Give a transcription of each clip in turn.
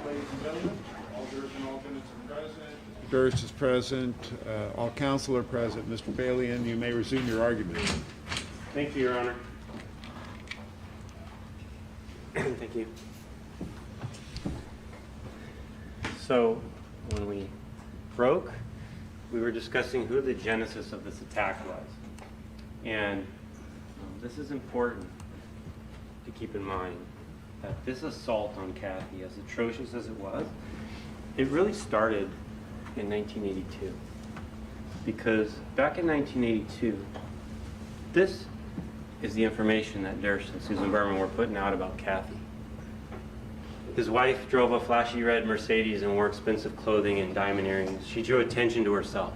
Ladies and gentlemen, all jurors and alternates are present. Mr. Durst is present. All counsel are present. Mr. Balian, you may resume your argument. Thank you, Your Honor. Thank you. So, when we broke, we were discussing who the genesis of this attack was. And this is important to keep in mind, that this assault on Kathy, as atrocious as it was, it really started in 1982. Because back in 1982, this is the information that Durst and Susan Berman were putting out about Kathy. His wife drove a flashy red Mercedes and wore expensive clothing and diamond earrings. She drew attention to herself.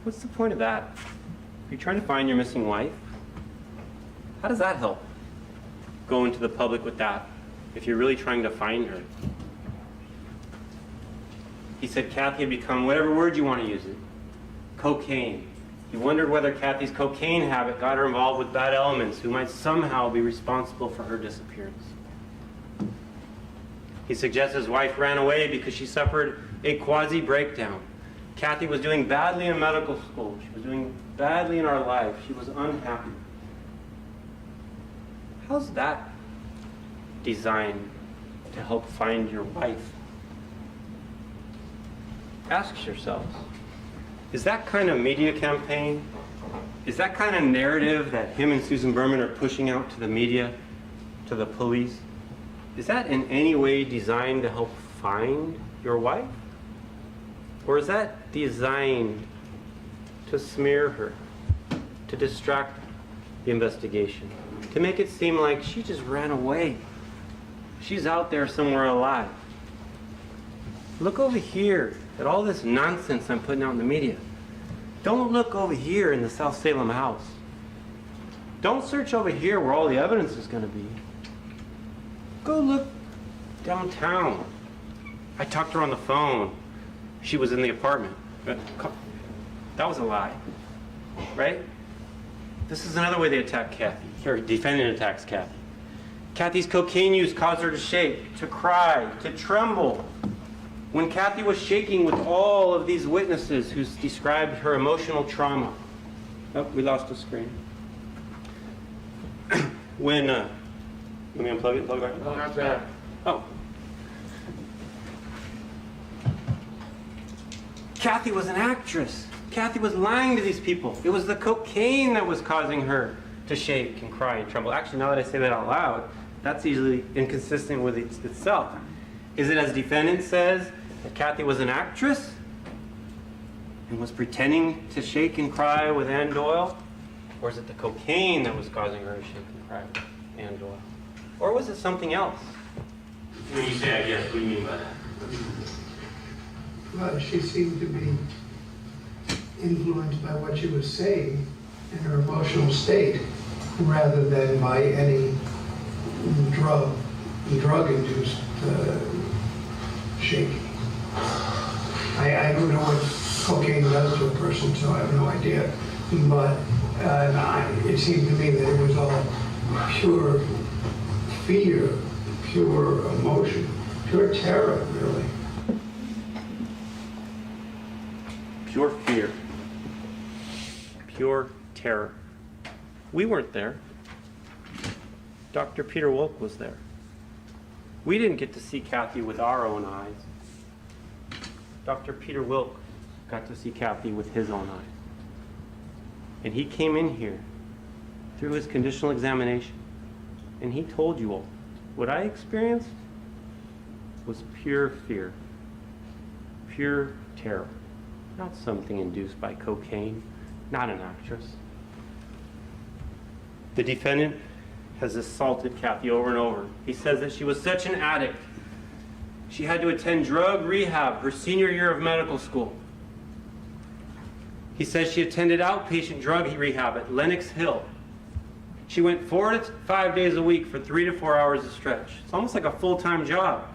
What's the point of that? Are you trying to find your missing wife? How does that help? Go into the public with that if you're really trying to find her. He said Kathy had become, whatever word you want to use it, cocaine. He wondered whether Kathy's cocaine habit got her involved with bad elements who might somehow be responsible for her disappearance. He suggests his wife ran away because she suffered a quasi-breakdown. Kathy was doing badly in medical school. She was doing badly in our life. She was unhappy. How's that designed to help find your wife? Ask yourselves, is that kind of media campaign, is that kind of narrative that him and Susan Berman are pushing out to the media, to the police, is that in any way designed to help find your wife? Or is that designed to smear her, to distract the investigation, to make it seem like she just ran away? She's out there somewhere alive. Look over here at all this nonsense I'm putting out in the media. Don't look over here in the South Salem house. Don't search over here where all the evidence is going to be. Go look downtown. I talked to her on the phone. She was in the apartment. That was a lie, right? This is another way they attack Kathy, or defendant attacks Kathy. Kathy's cocaine use caused her to shake, to cry, to tremble. When Kathy was shaking with all of these witnesses who described her emotional trauma. Oh, we lost the screen. When, let me unplug it, plug it back. No, not that. Oh. Kathy was an actress. Kathy was lying to these people. It was the cocaine that was causing her to shake and cry and tremble. Actually, now that I say that out loud, that's easily inconsistent with itself. Is it as defendant says, that Kathy was an actress and was pretending to shake and cry with Ann Doyle? Or is it the cocaine that was causing her to shake and cry with Ann Doyle? Or was it something else? When you say I guess, what do you mean by that? Well, she seemed to be influenced by what she was saying in her emotional state, rather than by any drug-induced shaking. I don't know what cocaine does to a person, so I have no idea. But it seemed to me that it was all pure fear, pure emotion, pure terror, really. Pure fear. Pure terror. We weren't there. Dr. Peter Wilk was there. We didn't get to see Kathy with our own eyes. Dr. Peter Wilk got to see Kathy with his own eyes. And he came in here through his conditional examination, and he told you all, what I experienced was pure fear, pure terror, not something induced by cocaine, not an actress. The defendant has assaulted Kathy over and over. He says that she was such an addict. She had to attend drug rehab her senior year of medical school. He says she attended outpatient drug rehab at Lenox Hill. She went 4 to 5 days a week for 3 to 4 hours a stretch. It's almost like a full-time job.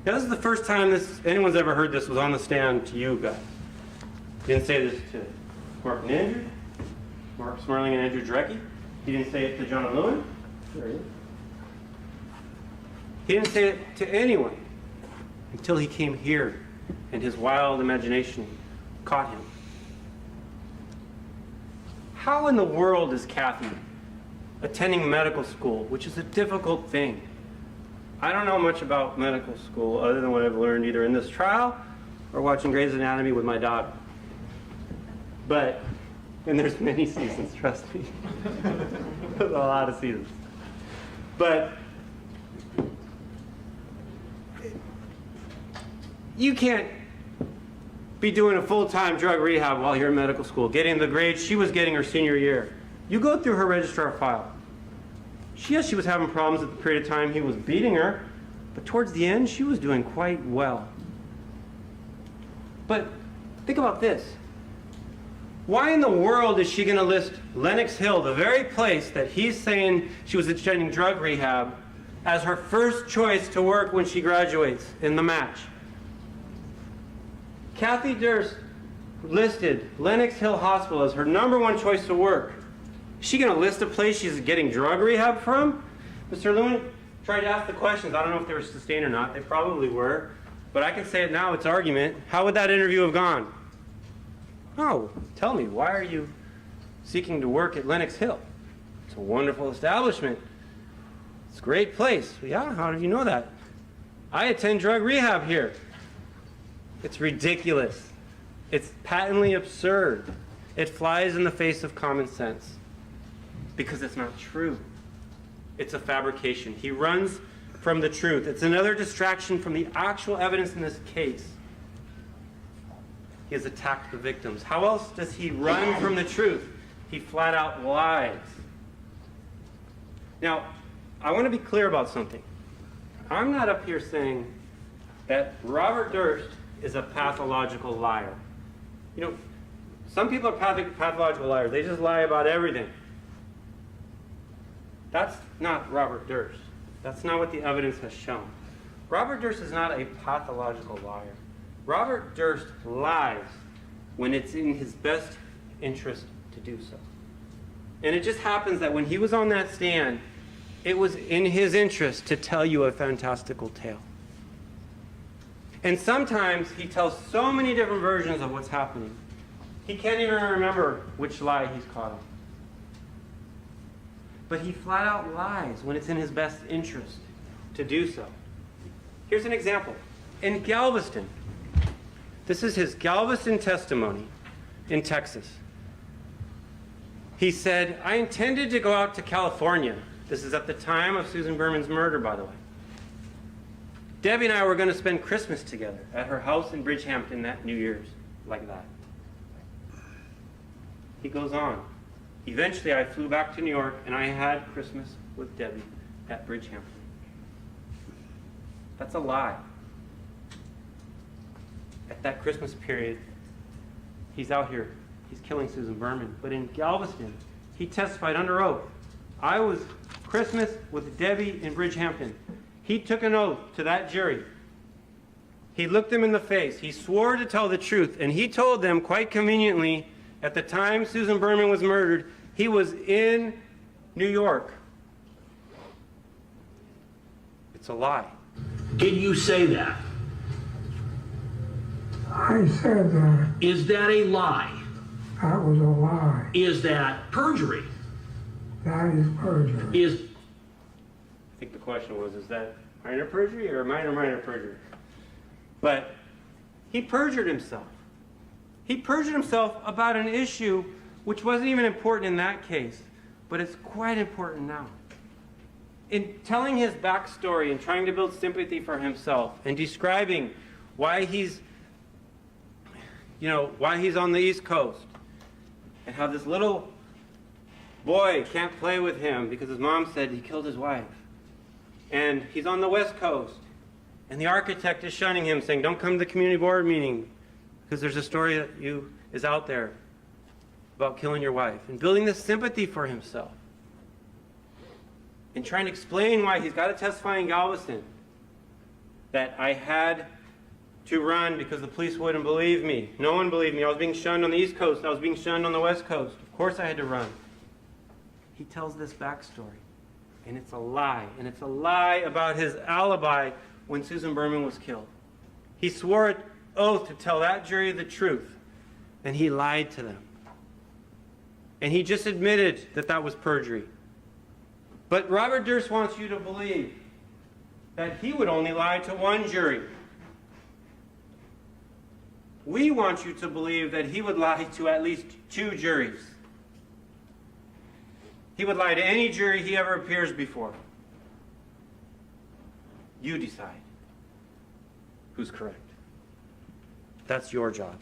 Now, this is the first time anyone's ever heard this was on the stand to you guys. He didn't say this to Mark and Andrew, Mark Smerling and Andrew Drecke. He didn't say it to John and Lewin. There he is. He didn't say it to anyone until he came here and his wild imagination caught him. How in the world is Kathy attending medical school, which is a difficult thing? I don't know much about medical school other than what I've learned either in this trial or watching Grey's Anatomy with my dog. But, and there's many seasons, trust me. There's a lot of seasons. But you can't be doing a full-time drug rehab while you're in medical school, getting the grades she was getting her senior year. You go through her registrar file. Yes, she was having problems at the period of time he was beating her, but towards the end, she was doing quite well. But think about this. Why in the world is she going to list Lenox Hill, the very place that he's saying she was attending drug rehab, as her first choice to work when she graduates in the match? Kathy Durst listed Lenox Hill Hospital as her #1 choice to work. Is she going to list a place she's getting drug rehab from? Mr. Lewin tried to ask the questions. I don't know if they were sustained or not. They probably were. But I can say it now, it's argument. How would that interview have gone? Oh, tell me, why are you seeking to work at Lenox Hill? It's a wonderful establishment. It's a great place. Yeah, how do you know that? I attend drug rehab here. It's ridiculous. It's patently absurd. It flies in the face of common sense because it's not true. It's a fabrication. He runs from the truth. It's another distraction from the actual evidence in this case. He has attacked the victims. How else does he run from the truth? He flat out lies. Now, I want to be clear about something. I'm not up here saying that Robert Durst is a pathological liar. You know, some people are pathological liars. They just lie about everything. That's not Robert Durst. That's not what the evidence has shown. Robert Durst is not a pathological liar. Robert Durst lies when it's in his best interest to do so. And it just happens that when he was on that stand, it was in his interest to tell you a fantastical tale. And sometimes he tells so many different versions of what's happening, he can't even remember which lie he's caught on. But he flat out lies when it's in his best interest to do so. Here's an example. In Galveston, this is his Galveston testimony in Texas. He said, I intended to go out to California. This is at the time of Susan Berman's murder, by the way. Debbie and I were going to spend Christmas together at her house in Bridgehampton that New Year's, like that. He goes on. Eventually, I flew back to New York, and I had Christmas with Debbie at Bridgehampton. That's a lie. At that Christmas period, he's out here. He's killing Susan Berman. But in Galveston, he testified under oath. I was Christmas with Debbie in Bridgehampton. He took an oath to that jury. He looked them in the face. He swore to tell the truth. And he told them, quite conveniently, at the time Susan Berman was murdered, he was in New York. It's a lie. Did you say that? I said that. Is that a lie? That was a lie. Is that perjury? That is perjury. I think the question was, is that minor perjury or minor perjury? But he perjured himself. He perjured himself about an issue which wasn't even important in that case, but it's quite important now. In telling his backstory and trying to build sympathy for himself and describing why he's on the East Coast and how this little boy can't play with him because his mom said he killed his wife. And he's on the West Coast, and the architect is shunning him, saying, don't come to the community board meeting because there's a story that is out there about killing your wife. And building this sympathy for himself. And trying to explain why he's got to testify in Galveston that I had to run because the police wouldn't believe me. No one believed me. I was being shunned on the East Coast. I was being shunned on the West Coast. Of course I had to run. He tells this backstory. And it's a lie. And it's a lie about his alibi when Susan Berman was killed. He swore an oath to tell that jury the truth, and he lied to them. And he just admitted that that was perjury. But Robert Durst wants you to believe that he would only lie to one jury. We want you to believe that he would lie to at least 2 juries. He would lie to any jury he ever appears before. You decide who's correct. That's your job.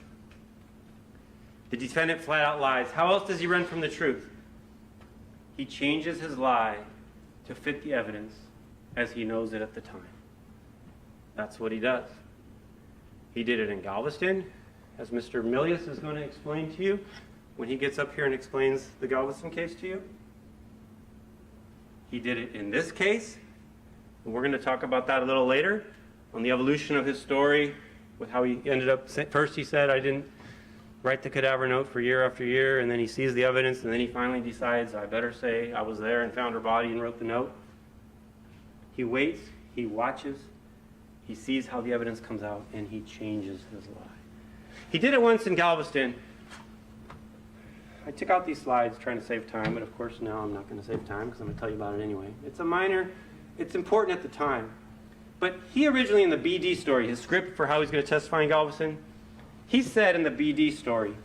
The defendant flat out lies. How else does he run from the truth? He changes his lie to fit the evidence as he knows it at the time. That's what he does. He did it in Galveston, as Mr. Milius is going to explain to you when he gets up here and explains the Galveston case to you. He did it in this case, and we're going to talk about that a little later, on the evolution of his story, with how he ended up, first he said, I didn't write the cadaver note for year after year, and then he sees the evidence, and then he finally decides, I better say I was there and found her body and wrote the note. He waits, he watches, he sees how the evidence comes out, and he changes his lie. He did it once in Galveston. I took out these slides trying to save time, but of course now I'm not going to save time because I'm going to tell you about it anyway. It's a minor, it's important at the time. But he originally in the BD story, his script for how he's going to testify in Galveston, he said in the BD story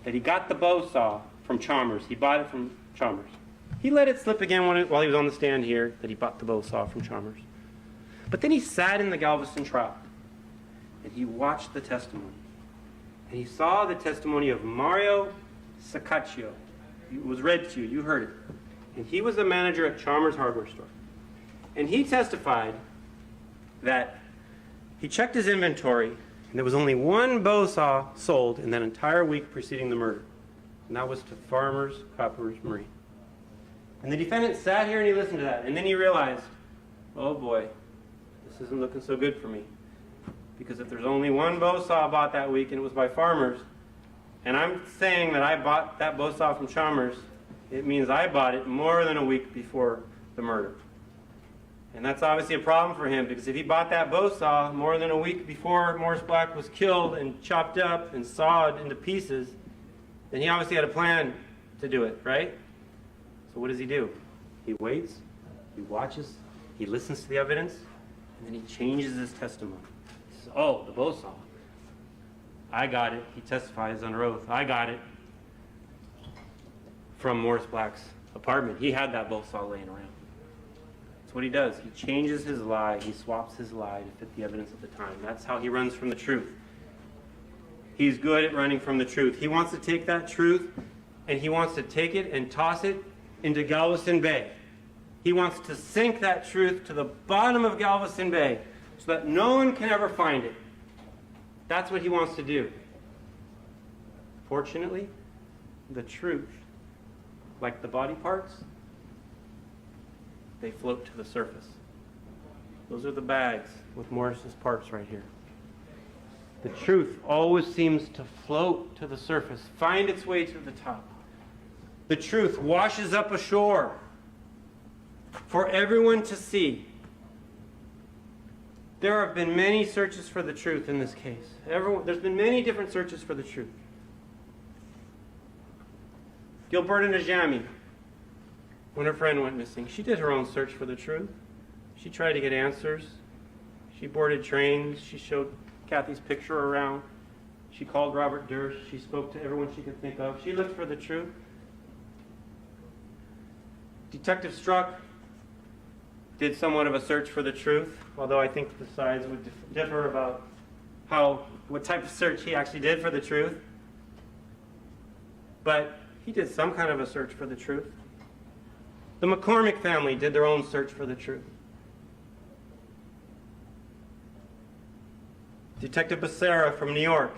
that he got the bow saw from Chalmers. He bought it from Chalmers. He let it slip again while he was on the stand here that he bought the bow saw from Chalmers. But then he sat in the Galveston trial and he watched the testimony. And he saw the testimony of Mario Saccaccio. It was read to you. You heard it. And he was the manager at Chalmers Hardware Store. And he testified that he checked his inventory and there was only one bow saw sold in that entire week preceding the murder. And that was to Farmers Coppers Marine. And the defendant sat here and he listened to that. And then he realized, oh boy, this isn't looking so good for me. Because if there's only one bow saw bought that week and it was by Farmers, and I'm saying that I bought that bow saw from Chalmers, it means I bought it more than a week before the murder. And that's obviously a problem for him, because if he bought that bow saw more than a week before Morris Black was killed and chopped up and sawed into pieces, then he obviously had a plan to do it, right? So what does he do? He waits, he watches, he listens to the evidence, and then he changes his testimony. He says, oh, the bow saw. I got it. He testifies under oath. I got it from Morris Black's apartment. He had that bow saw laying around. That's what he does. He changes his lie. He swaps his lie to fit the evidence at the time. That's how he runs from the truth. He's good at running from the truth. He wants to take that truth and he wants to take it and toss it into Galveston Bay. He wants to sink that truth to the bottom of Galveston Bay so that no one can ever find it. That's what he wants to do. Fortunately, the truth, like the body parts, they float to the surface. Those are the bags with Morris's parts right here. The truth always seems to float to the surface, find its way to the top. The truth washes up ashore for everyone to see. There have been many searches for the truth in this case. There's been many different searches for the truth. Gilberta Najami, when her friend went missing, she did her own search for the truth. She tried to get answers. She boarded trains. She showed Kathy's picture around. She called Robert Durst. She spoke to everyone she could think of. She looked for the truth. Detective Struck did somewhat of a search for the truth, although I think the sides would differ about what type of search he actually did for the truth. But he did some kind of a search for the truth. The McCormack family did their own search for the truth. Detective Becerra from New York,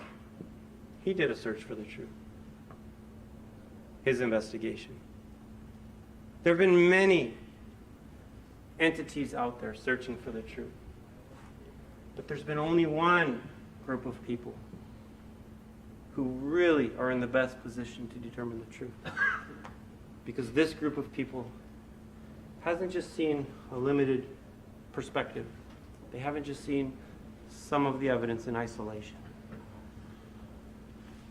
he did a search for the truth. His investigation. There have been many entities out there searching for the truth. But there's been only one group of people who really are in the best position to determine the truth. Because this group of people hasn't just seen a limited perspective. They haven't just seen some of the evidence in isolation.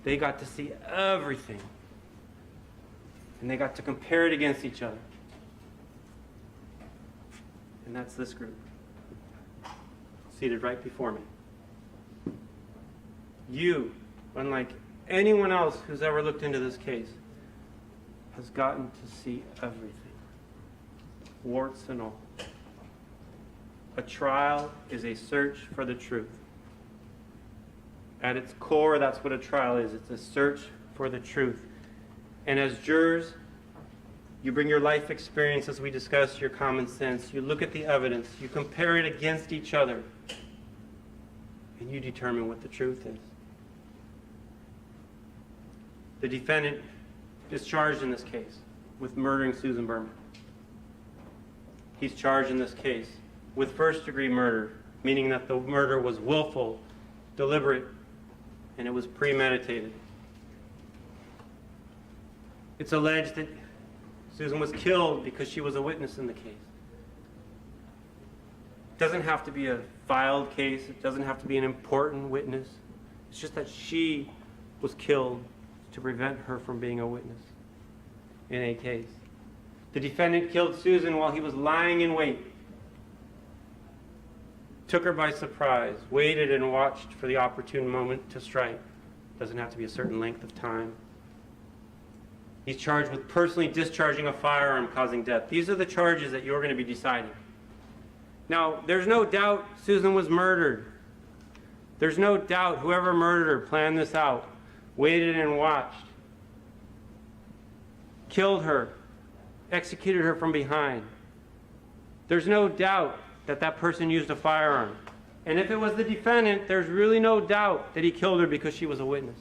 They got to see everything. And they got to compare it against each other. And that's this group, seated right before me. You, unlike anyone else who's ever looked into this case, has gotten to see everything, warts and all. A trial is a search for the truth. At its core, that's what a trial is. It's a search for the truth. And as jurors, you bring your life experience, as we discussed, your common sense. You look at the evidence. You compare it against each other. And you determine what the truth is. The defendant is charged in this case with murdering Susan Berman. He's charged in this case with first-degree murder, meaning that the murder was willful, deliberate, and it was premeditated. It's alleged that Susan was killed because she was a witness in the case. It doesn't have to be a filed case. It doesn't have to be an important witness. It's just that she was killed to prevent her from being a witness in a case. The defendant killed Susan while he was lying in wait. Took her by surprise, waited and watched for the opportune moment to strike. Doesn't have to be a certain length of time. He's charged with personally discharging a firearm causing death. These are the charges that you're going to be deciding. Now, there's no doubt Susan was murdered. There's no doubt whoever murdered her planned this out, waited and watched, killed her, executed her from behind. There's no doubt that that person used a firearm. And if it was the defendant, there's really no doubt that he killed her because she was a witness.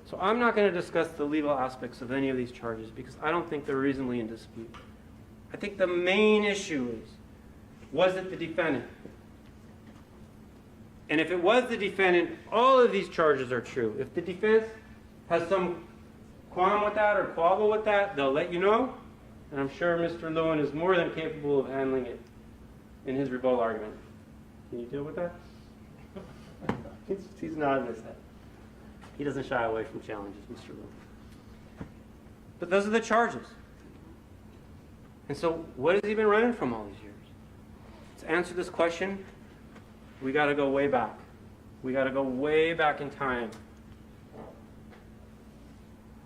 So I'm not going to discuss the legal aspects of any of these charges because I don't think they're reasonably in dispute. I think the main issue is, was it the defendant? And if it was the defendant, all of these charges are true. If the defense has some qualm with that or quabble with that, they'll let you know. And I'm sure Mr. Lewin is more than capable of handling it in his rebuttal argument. Can you deal with that? He's nodding his head. He doesn't shy away from challenges, Mr. Lewin. But those are the charges. And so what has he been running from all these years? To answer this question, we got to go way back. We got to go way back in time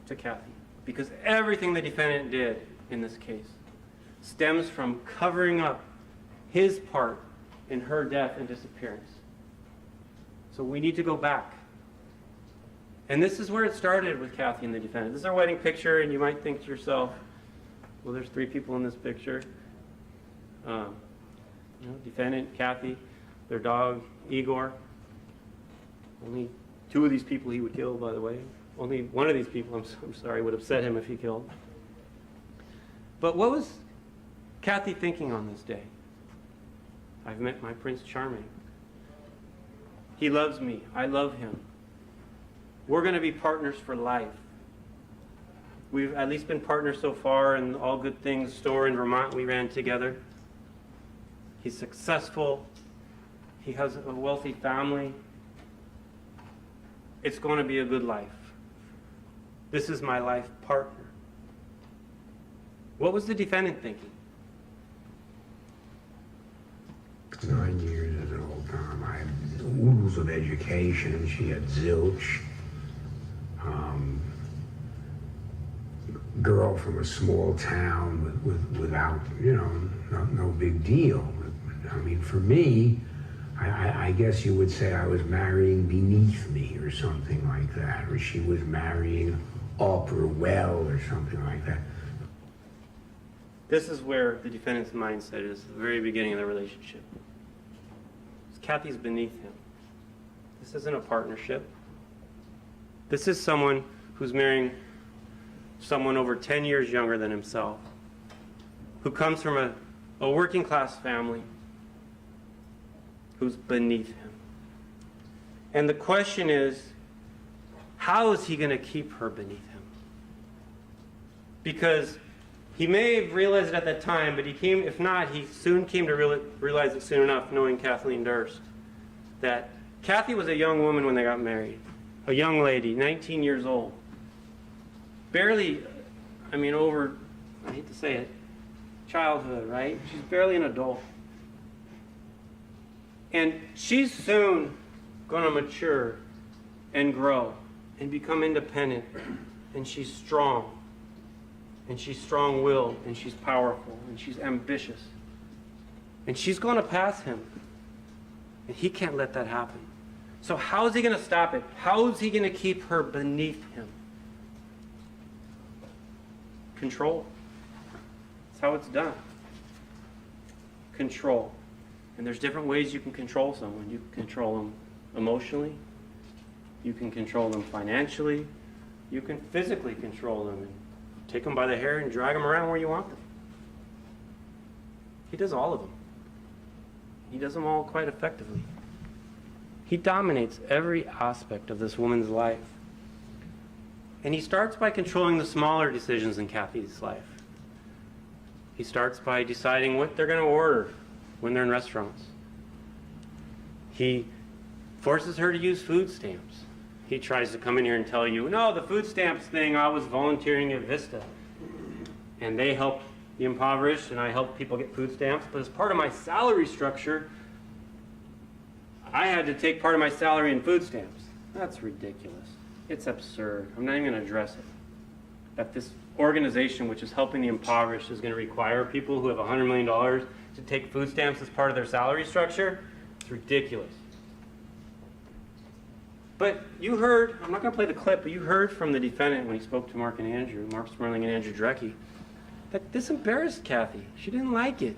to Kathy. Because everything the defendant did in this case stems from covering up his part in her death and disappearance. So we need to go back. And this is where it started with Kathy and the defendant. This is our wedding picture, and you might think to yourself, well, there's 3 people in this picture. Defendant, Kathy, their dog, Igor. Only 2 of these people he would kill, by the way. Only one of these people, I'm sorry, would upset him if he killed. But what was Kathy thinking on this day? I've met my Prince Charming. He loves me. I love him. We're going to be partners for life. We've at least been partners so far in All Good Things store in Vermont we ran together. He's successful. He has a wealthy family. It's going to be a good life. This is my life partner. What was the defendant thinking? 9 years as an old time. I had oodles of education. She had zilch. Girl from a small town without, no big deal. I mean, for me, I guess you would say I was marrying beneath me or something like that, or she was marrying up or well or something like that. This is where the defendant's mindset is at the very beginning of the relationship. Kathy's beneath him. This isn't a partnership. This is someone who's marrying someone over 10 years younger than himself, who comes from a working class family, who's beneath him. And the question is, how is he going to keep her beneath him? Because He may have realized it at that time, but if not, he soon came to realize it soon enough, knowing Kathleen Durst, that Kathy was a young woman when they got married. A young lady, 19 years old. Barely, I hate to say it, childhood, right? She's barely an adult. And she's soon going to mature and grow and become independent. And she's strong. And she's strong-willed. And she's powerful. And she's ambitious. And she's going to pass him. And he can't let that happen. So how is he going to stop it? How is he going to keep her beneath him? Control. That's how it's done. Control. And there's different ways you can control someone. You can control them emotionally. You can control them financially. You can physically control them and take them by the hair and drag them around where you want them. He does all of them. He does them all quite effectively. He dominates every aspect of this woman's life. And he starts by controlling the smaller decisions in Kathy's life. He starts by deciding what they're going to order when they're in restaurants. He forces her to use food stamps. He tries to come in here and tell you, no, the food stamps thing, I was volunteering at Vista. And they helped the impoverished, and I helped people get food stamps. But as part of my salary structure, I had to take part of my salary in food stamps. That's ridiculous. It's absurd. I'm not even going to address it. That this organization, which is helping the impoverished, is going to require people who have $100 million to take food stamps as part of their salary structure. It's ridiculous. But you heard, I'm not going to play the clip, but you heard from the defendant when he spoke to Mark Smerling and Andrew Drecke, that this embarrassed Kathy. She didn't like it.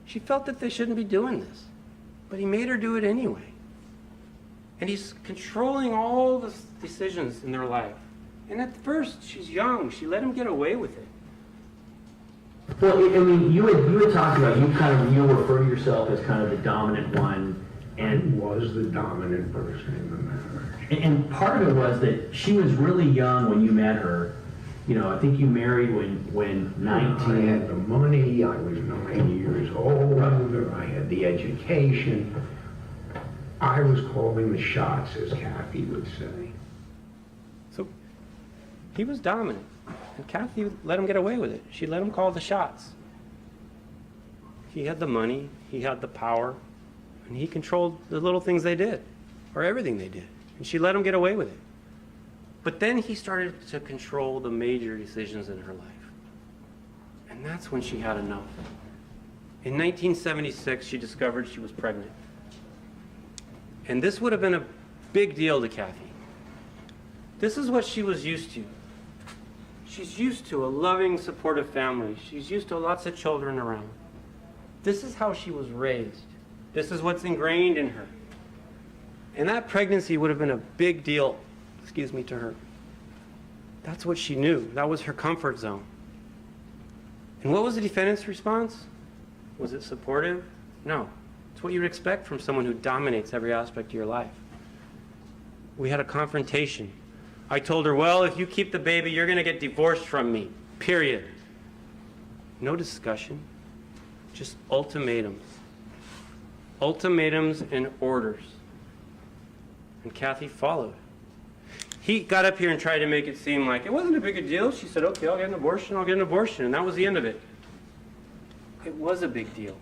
She felt that they shouldn't be doing this. But he made her do it anyway. And he's controlling all the decisions in their life. And at first, she's young. She let him get away with it. Well, I mean, you had talked about, you refer to yourself as kind of the dominant one. And was the dominant person in the marriage. And part of it was that she was really young when you met her. You know, I think you married when 19. I had the money, I was 9 years old, I had the education. I was calling the shots, as Kathy would say. So he was dominant. And Kathy let him get away with it. She let him call the shots. He had the money, he had the power, and he controlled the little things they did, or everything they did. And she let him get away with it. But then he started to control the major decisions in her life. And that's when she had enough. In 1976, she discovered she was pregnant. And this would have been a big deal to Kathy. This is what she was used to. She's used to a loving, supportive family. She's used to lots of children around. This is how she was raised. This is what's ingrained in her. And that pregnancy would have been a big deal, to her. That's what she knew. That was her comfort zone. And what was the defendant's response? Was it supportive? No. It's what you would expect from someone who dominates every aspect of your life. We had a confrontation. I told her, well, if you keep the baby, you're going to get divorced from me. Period. No discussion. Just ultimatums. Ultimatums and orders. And Kathy followed. He got up here and tried to make it seem like it wasn't a big a deal. She said, okay, I'll get an abortion, and that was the end of it. It was a big deal.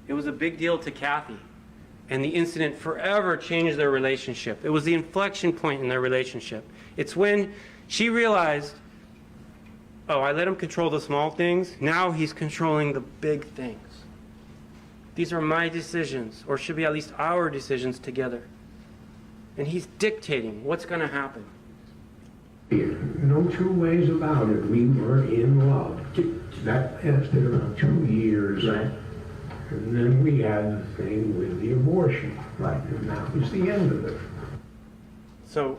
It was a big deal to Kathy. And the incident forever changed their relationship. It was the inflection point in their relationship. It's when she realized, oh, I let him control the small things. Now he's controlling the big things. These are my decisions, or should be at least our decisions together. And he's dictating what's going to happen. No two ways about it. We were in love. That lasted about 2 years. Right. And then we had the thing with the abortion. Right. And that was the end of it. So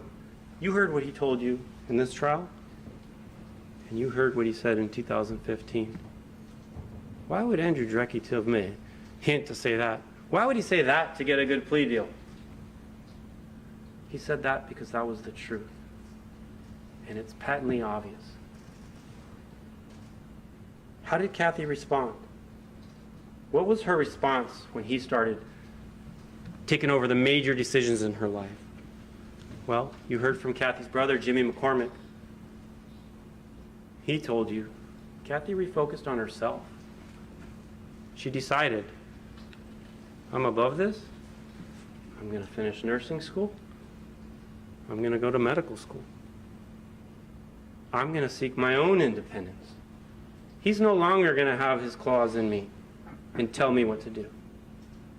you heard what he told you in this trial, and you heard what he said in 2015. Why would Andrew Drecke tell me, hint to say that? Why would he say that to get a good plea deal? He said that because that was the truth. And it's patently obvious. How did Kathy respond? What was her response when he started taking over the major decisions in her life? Well, you heard from Kathy's brother, Jimmy McCormack. He told you Kathy refocused on herself. She decided, I'm above this. I'm going to finish nursing school. I'm going to go to medical school. I'm going to seek my own independence. He's no longer going to have his claws in me and tell me what to do.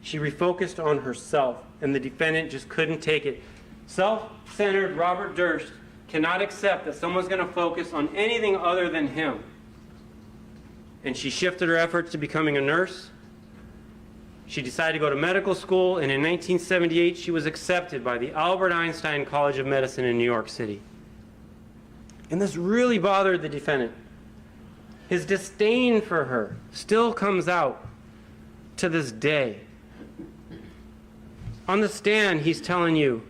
She refocused on herself, and the defendant just couldn't take it. Self-centered Robert Durst cannot accept that someone's going to focus on anything other than him. And she shifted her efforts to becoming a nurse. She decided to go to medical school, and in 1978 she was accepted by the Albert Einstein College of Medicine in New York City. And this really bothered the defendant. His disdain for her still comes out to this day. On the stand, he's telling you,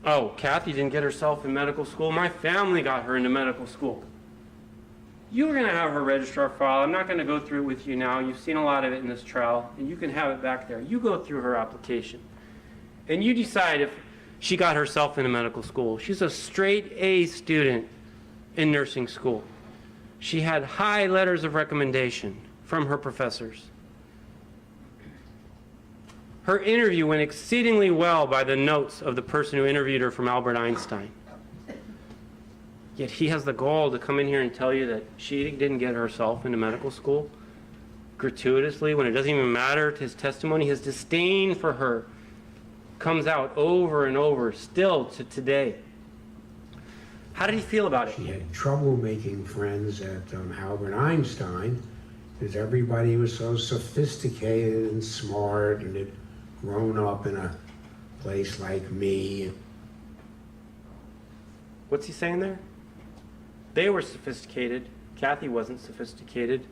oh, Kathy didn't get herself in medical school. My family got her into medical school. You were going to have her registrar file. I'm not going to go through it with you now. You've seen a lot of it in this trial, and you can have it back there. You go through her application, and you decide if she got herself into medical school. She's a straight A student in nursing school. She had high letters of recommendation from her professors. Her interview went exceedingly well by the notes of the person who interviewed her from Albert Einstein. Yet he has the gall to come in here and tell you that she didn't get herself into medical school gratuitously when it doesn't even matter to his testimony. His disdain for her comes out over and over still to today. How did he feel about it? She had trouble making friends at Albert Einstein because everybody was so sophisticated and smart and had grown up in a place like me. What's he saying there? They were sophisticated. Kathy wasn't sophisticated.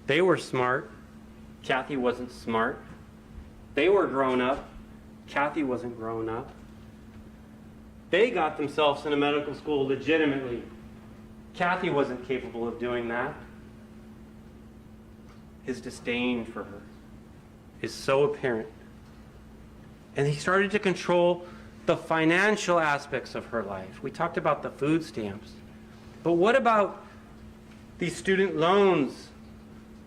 They were smart. Kathy wasn't smart. They were grown up. Kathy wasn't grown up. They got themselves into medical school legitimately. Kathy wasn't capable of doing that. His disdain for her is so apparent. And he started to control the financial aspects of her life. We talked about the food stamps. But what about these student loans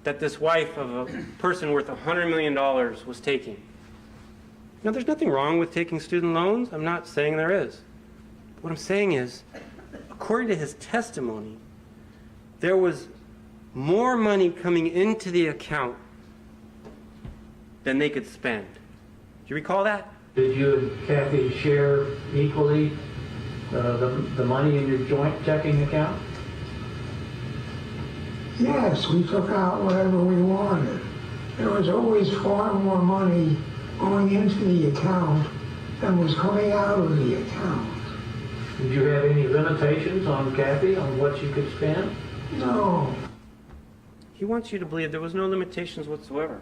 that this wife of a person worth $100 million was taking? Now, there's nothing wrong with taking student loans. I'm not saying there is. What I'm saying is, according to his testimony, there was more money coming into the account than they could spend. Do you recall that? Did you and Kathy share equally the money in your joint checking account? Yes, we took out whatever we wanted. There was always far more money going into the account than was coming out of the account. Did you have any limitations on Kathy on what she could spend? No. He wants you to believe there was no limitations whatsoever.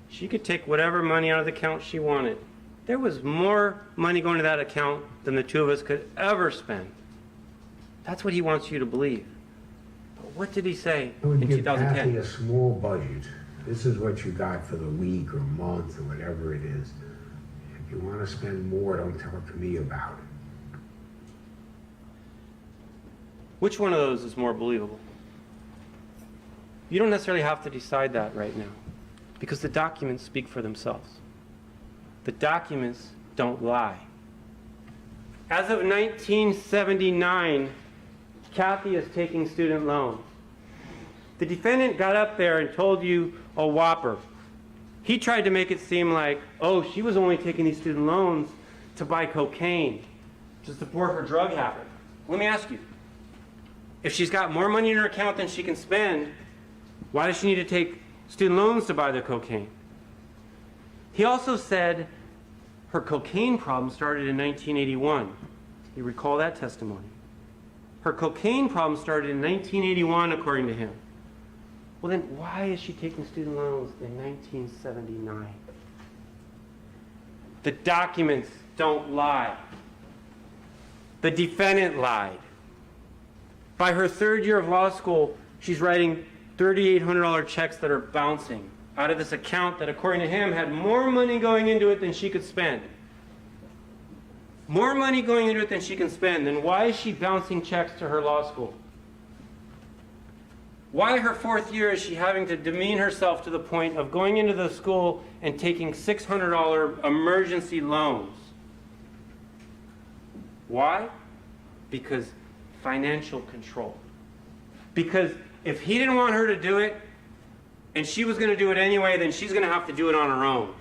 She could take whatever money out of the account she wanted. There was more money going to that account than the two of us could ever spend. That's what he wants you to believe. But what did he say I would in give Kathy 2010? a small budget. This is what you got for the week or month or whatever it is. If you want to spend more, don't talk to me about it. Which one of those is more believable? You don't necessarily have to decide that right now, because the documents speak for themselves. The documents don't lie. As of 1979, Kathy is taking student loans. The defendant got up there and told you a whopper. He tried to make it seem like, oh, she was only taking these student loans to buy cocaine, to support her drug habit. Let me ask you, if she's got more money in her account than she can spend, why does she need to take student loans to buy the cocaine? He also said her cocaine problem started in 1981. You recall that testimony? Her cocaine problem started in 1981, according to him. Well, then why is she taking student loans in 1979? The documents don't lie. The defendant lied. By her third year of law school, she's writing $3,800 checks that are bouncing out of this account that, according to him, had more money going into it than she could spend. More money going into it than she can spend. Then why is she bouncing checks to her law school? Why her 4th year is she having to demean herself to the point of going into the school and taking $600 emergency loans? Why? Because financial control. Because if he didn't want her to do it, and she was going to do it anyway, then she's going to have to do it on her own.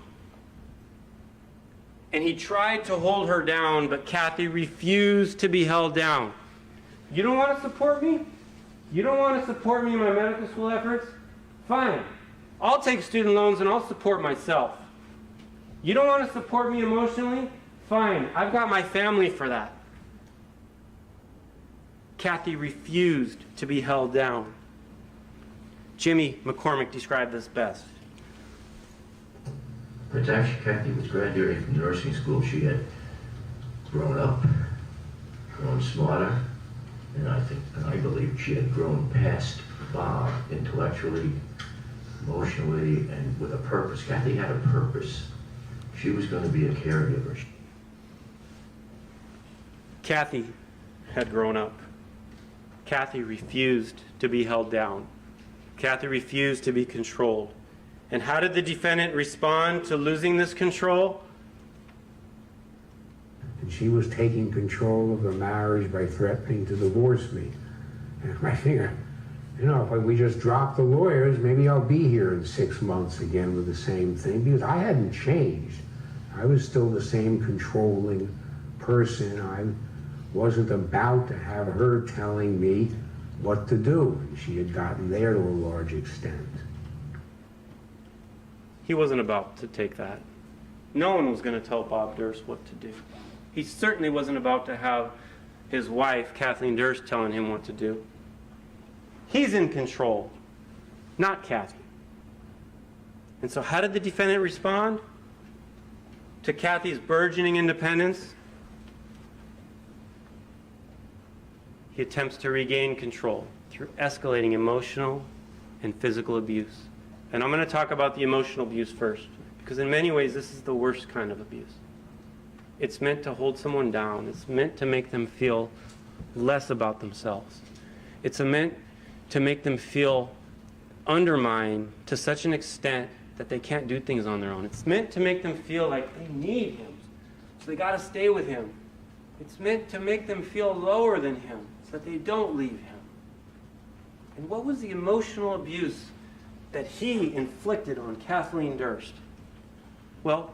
And he tried to hold her down, but Kathy refused to be held down. You don't want to support me? You don't want to support me in my medical school efforts? Fine. I'll take student loans and I'll support myself. You don't want to support me emotionally? Fine. I've got my family for that. Kathy refused to be held down. Jimmy McCormack described this best. By the time Kathy was graduating from nursing school, she had grown up, grown smarter, and I believe she had grown past Bob intellectually, emotionally, and with a purpose. Kathy had a purpose. She was going to be a caregiver. Kathy had grown up. Kathy refused to be held down. Kathy refused to be controlled. And how did the defendant respond to losing this control? And she was taking control of the marriage by threatening to divorce me. And I figured, you know, if we just drop the lawyers, maybe I'll be here in 6 months again with the same thing, because I hadn't changed. I was still the same controlling person. I wasn't about to have her telling me what to do. She had gotten there to a large extent. He wasn't about to take that. No one was going to tell Bob Durst what to do. He certainly wasn't about to have his wife, Kathleen Durst, telling him what to do. He's in control, not Kathy. And so how did the defendant respond to Kathy's burgeoning independence? He attempts to regain control through escalating emotional and physical abuse. And I'm going to talk about the emotional abuse first, because in many ways this is the worst kind of abuse. It's meant to hold someone down. It's meant to make them feel less about themselves. It's meant to make them feel undermined to such an extent that they can't do things on their own. It's meant to make them feel like they need him, so they got to stay with him. It's meant to make them feel lower than him, so that they don't leave him. And what was the emotional abuse that he inflicted on Kathleen Durst? Well,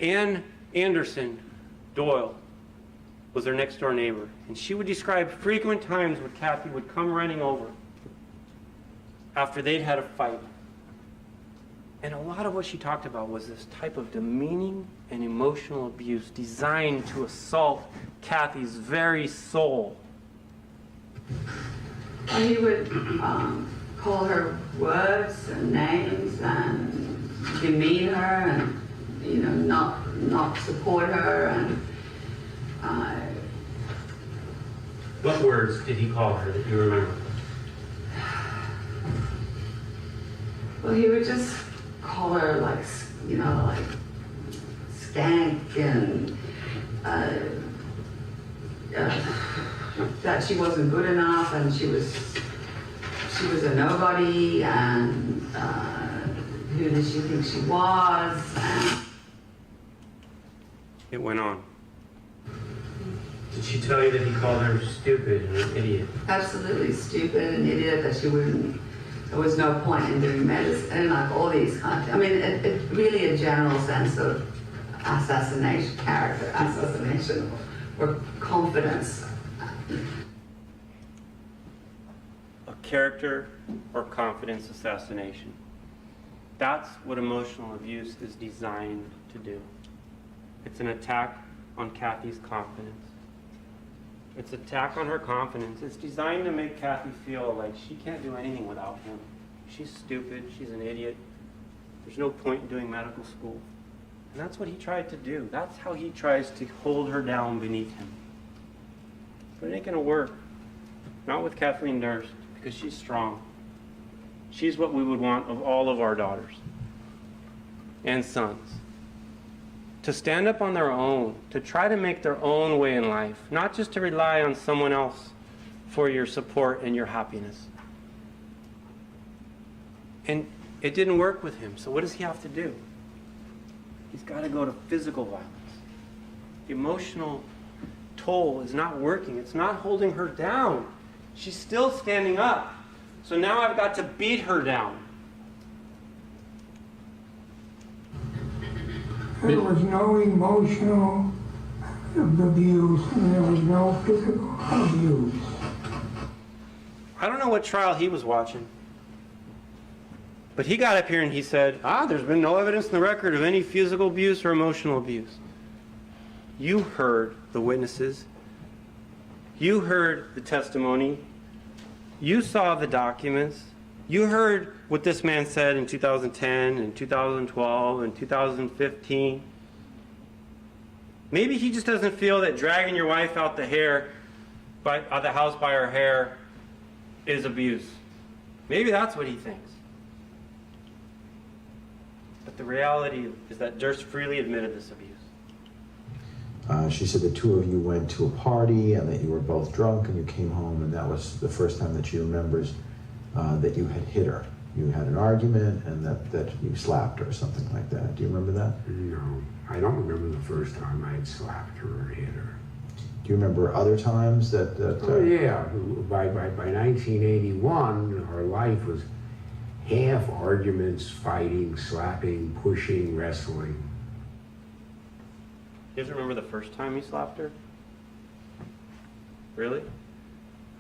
Ann Anderson Doyle was their next door neighbor, and she would describe frequent times when Kathy would come running over after they'd had a fight. And a lot of what she talked about was this type of demeaning and emotional abuse designed to assault Kathy's very soul. Well, he would call her words and names and demean her and, you know, not support her. And What words did he call her that you remember? well, he would just call her like, you know, like skank and that she wasn't good enough and she was a nobody, and who did she think she was? And It went on. Did she tell you that he called her stupid and an idiot? absolutely stupid and idiot, that she wouldn't, there was no point in doing medicine, and like all these kind of, I mean, it really a general sense of assassination, character assassination, or confidence. A character or confidence assassination. That's what emotional abuse is designed to do. It's an attack on Kathy's confidence. It's an attack on her confidence. It's designed to make Kathy feel like she can't do anything without him. She's stupid, she's an idiot. There's no point in doing medical school. And that's what he tried to do. That's how he tries to hold her down beneath him. But it ain't gonna work. Not with Kathleen Durst, because she's strong. she's what we would want of all of our daughters and sons. To stand up on their own, to try to make their own way in life, not just to rely on someone else for your support and your happiness. And it didn't work with him, so what does he have to do? He's got to go to physical violence. The emotional toll is not working. It's not holding her down. She's still standing up. So now I've got to beat her down. There was no emotional abuse and there was no physical abuse. I don't know what trial he was watching, but he got up here and he said, there's been no evidence in the record of any physical abuse or emotional abuse. You heard the witnesses. You heard the testimony. You saw the documents. You heard what this man said in 2010 and 2012 and 2015. Maybe he just doesn't feel that dragging your wife out the house by her hair is abuse. Maybe that's what he thinks. But the reality is that Durst freely admitted this abuse. She said the two of you went to a party and that you were both drunk and you came home, and that was the first time that she remembers that you had hit her. You had an argument and that you slapped her or something like that. Do you remember that? No, I don't remember the first time I had slapped her or hit her. Do you remember other times that Oh yeah, by 1981, our life was half arguments, fighting, slapping, pushing, wrestling. You guys remember the first time he slapped her? Really?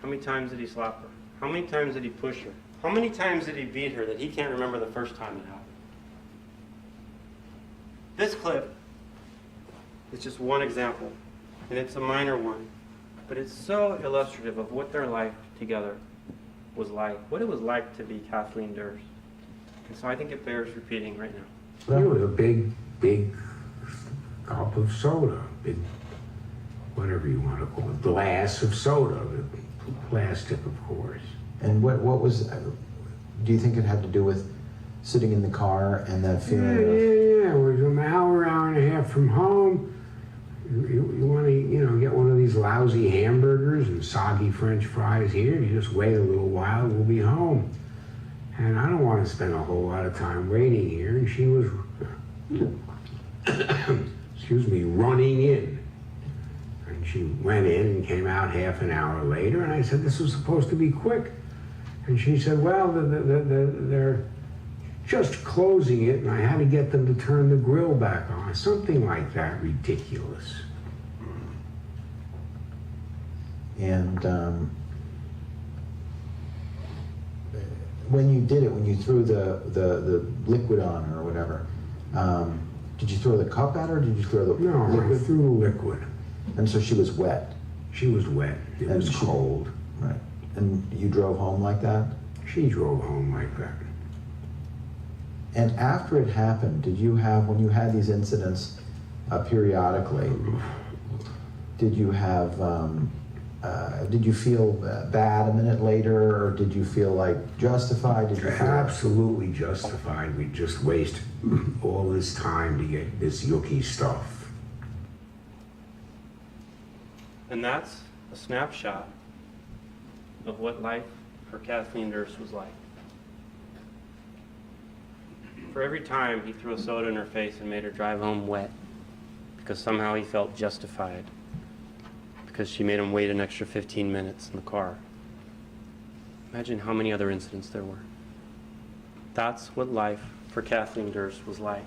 How many times did he slap her? How many times did he push her? How many times did he beat her that he can't remember the first time it happened? This clip is just one example, and it's a minor one, but it's so illustrative of what their life together was like, what it was like to be Kathleen Durst. And so I think it bears repeating right now. It was a big cup of soda, big, whatever you want to call it, glass of soda, plastic, of course. And what was, do you think it had to do with sitting in the car and that feeling of... Yeah, it was an hour and a half from home. You want to, get one of these lousy hamburgers and soggy French fries here. You just wait a little while, we'll be home. And I don't want to spend a whole lot of time waiting here. And she was, excuse me, running in. And she went in and came out half an hour later. And I said, this was supposed to be quick. And she said, well, they're just closing it, and I had to get them to turn the grill back on. Something like that, ridiculous. And when you did it, when you threw the liquid on her or whatever, did you throw the cup at her, or did you throw the No, liquid? I threw the liquid. And so she was wet? She was wet. It was cold. Right. And you drove home like that? She drove home like that. And after it happened, did you have, when you had these incidents periodically, did you have, did you feel bad a minute later, or did you feel like justified? Did you feel Absolutely justified. We just wasted all this time to get this yucky stuff. And that's a snapshot of what life for Kathleen Durst was like. For every time he threw a soda in her face and made her drive home wet, because somehow he felt justified, because she made him wait an extra 15 minutes in the car. Imagine how many other incidents there were. That's what life for Kathleen Durst was like.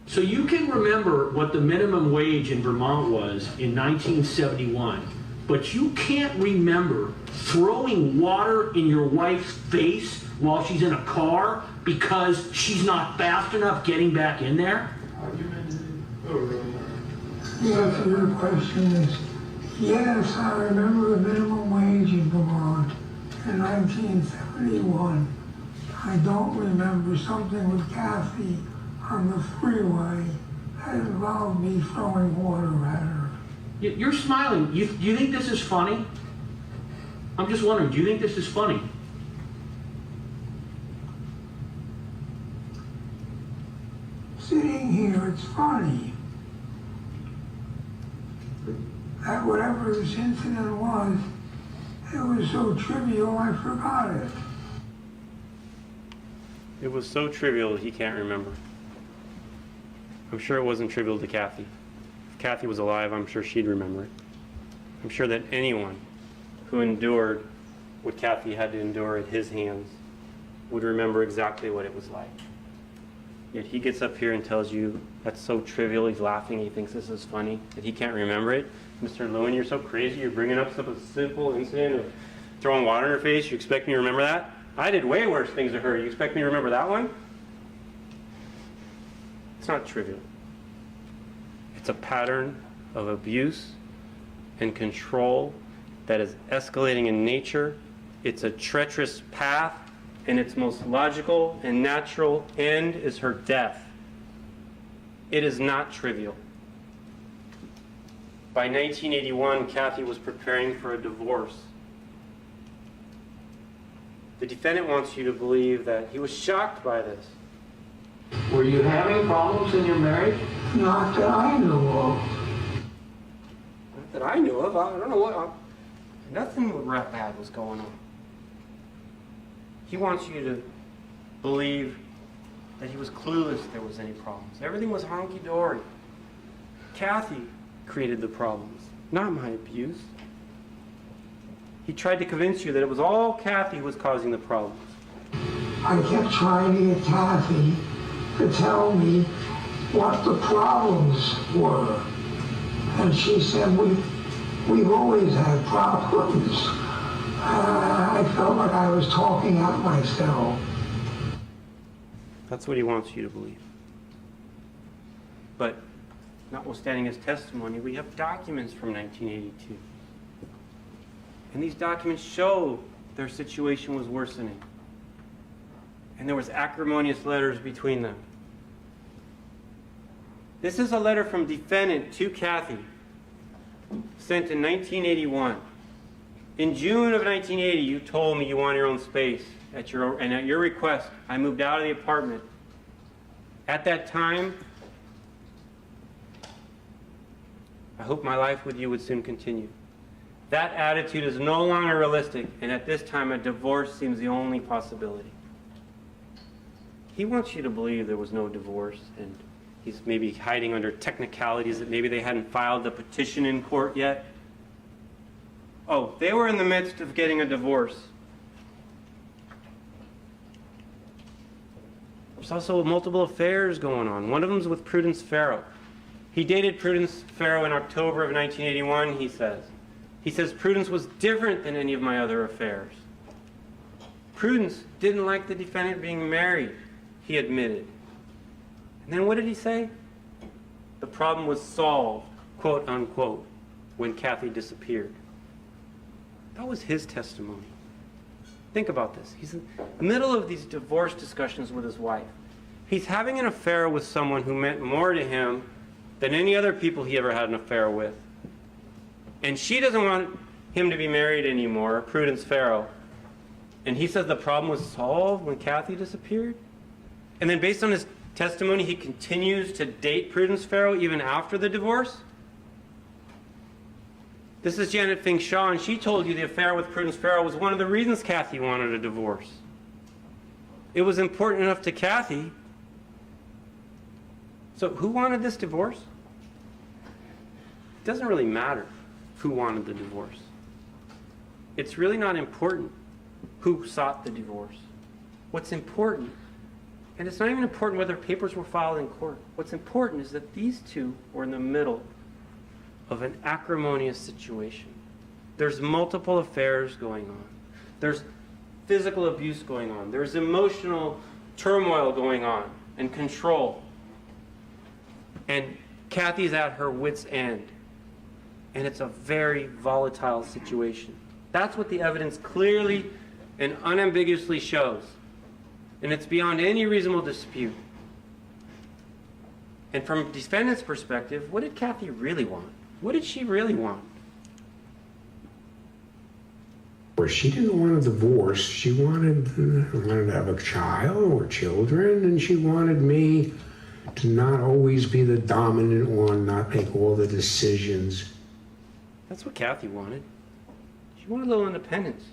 So you can remember what the minimum wage in Vermont was in 1971, but you can't remember throwing water in your wife's face while she's in a car because she's not fast enough getting back in there? The answer to your question is, yes, I remember the minimum wage in Vermont in 1971. I don't remember something with Kathy on the freeway that involved me throwing water at her. You're smiling. Do you think this is funny? I'm just wondering, do you think this is funny? sitting here, it's funny that whatever this incident was, it was so trivial I forgot it. It was so trivial he can't remember. I'm sure it wasn't trivial to Kathy. If Kathy was alive, I'm sure she'd remember it. I'm sure that anyone who endured what Kathy had to endure at his hands would remember exactly what it was like. Yet he gets up here and tells you that's so trivial, he's laughing, he thinks this is funny, that he can't remember it. Mr. Lewin, you're so crazy, you're bringing up some simple incident of throwing water in her face, you expect me to remember that? I did way worse things to her, you expect me to remember that one? It's not trivial. It's a pattern of abuse and control that is escalating in nature. It's a treacherous path, and its most logical and natural end is her death. It is not trivial. By 1981, Kathy was preparing for a divorce. The defendant wants you to believe that he was shocked by this. Were you having problems in your marriage? Not that I knew of. Not that I knew of. I don't know what. Nothing bad was going on. He wants you to believe that he was clueless if there was any problems. Everything was honky-dory. Kathy created the problems, not my abuse. He tried to convince you that it was all Kathy who was causing the problems. I kept trying to get Kathy to tell me what the problems were. And she said, we've always had problems. I felt like I was talking at myself. That's what he wants you to believe. But notwithstanding his testimony, we have documents from 1982. And these documents show their situation was worsening. And there was acrimonious letters between them. This is a letter from defendant to Kathy, sent in 1981. In June of 1980, you told me you want your own space. And at your request, I moved out of the apartment. At that time, I hope my life with you would soon continue. That attitude is no longer realistic, and at this time, a divorce seems the only possibility. He wants you to believe there was no divorce, and he's maybe hiding under technicalities that maybe they hadn't filed the petition in court yet. Oh, they were in the midst of getting a divorce. There's also multiple affairs going on. One of them is with Prudence Farrow. He dated Prudence Farrow in October of 1981, he says. He says Prudence was different than any of my other affairs. Prudence didn't like the defendant being married, he admitted. And then what did he say? The problem was solved, quote unquote, when Kathy disappeared. That was his testimony. Think about this. He's in the middle of these divorce discussions with his wife. He's having an affair with someone who meant more to him than any other people he ever had an affair with. And she doesn't want him to be married anymore, Prudence Farrow. And he says the problem was solved when Kathy disappeared? And then based on his testimony, he continues to date Prudence Farrow even after the divorce? This is Janet Fink Shaw, and she told you the affair with Prudence Farrow was one of the reasons Kathy wanted a divorce. It was important enough to Kathy. So who wanted this divorce? It doesn't really matter who wanted the divorce. It's really not important who sought the divorce. What's important, and it's not even important whether papers were filed in court, what's important is that these two were in the middle of an acrimonious situation. There's multiple affairs going on. There's physical abuse going on. There's emotional turmoil going on and control. And Kathy's at her wit's end. And it's a very volatile situation. That's what the evidence clearly and unambiguously shows. And it's beyond any reasonable dispute. And from a defendant's perspective, what did Kathy really want? What did she really want? She didn't want a divorce. She wanted to have a child or children, and she wanted me to not always be the dominant one, not make all the decisions. That's what Kathy wanted. She wanted a little independence.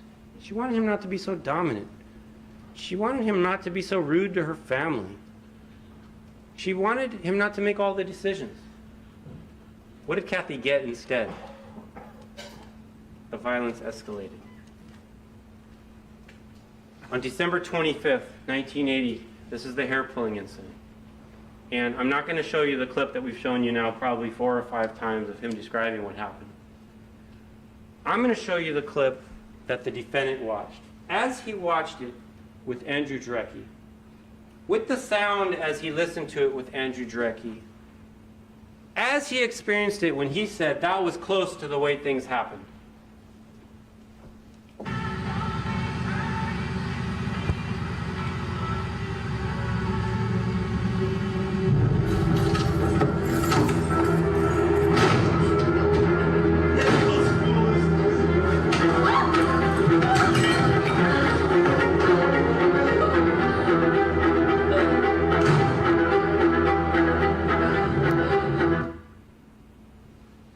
She wanted him not to be so dominant. She wanted him not to be so rude to her family. She wanted him not to make all the decisions. What did Kathy get instead? The violence escalated. On December 25th, 1980, this is the hair pulling incident. And I'm not going to show you the clip that we've shown you now probably 4 or 5 times of him describing what happened. I'm going to show you the clip that the defendant watched. As he watched it with Andrew Drecke, with the sound as he listened to it with Andrew Drecke, as he experienced it when he said that was close to the way things happened.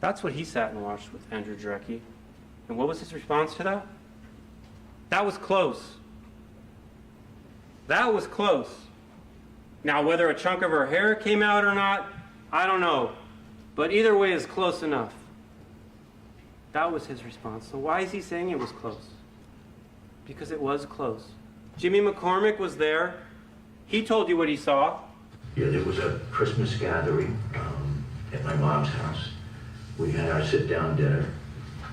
That's what he sat and watched with Andrew Drecke. And what was his response to that? That was close. That was close. Now, whether a chunk of her hair came out or not, I don't know. But either way is close enough. That was his response. So why is he saying it was close? Because it was close. Jimmy McCormack was there. He told you what he saw. Yeah, there was a Christmas gathering at my mom's house. We had our sit-down dinner,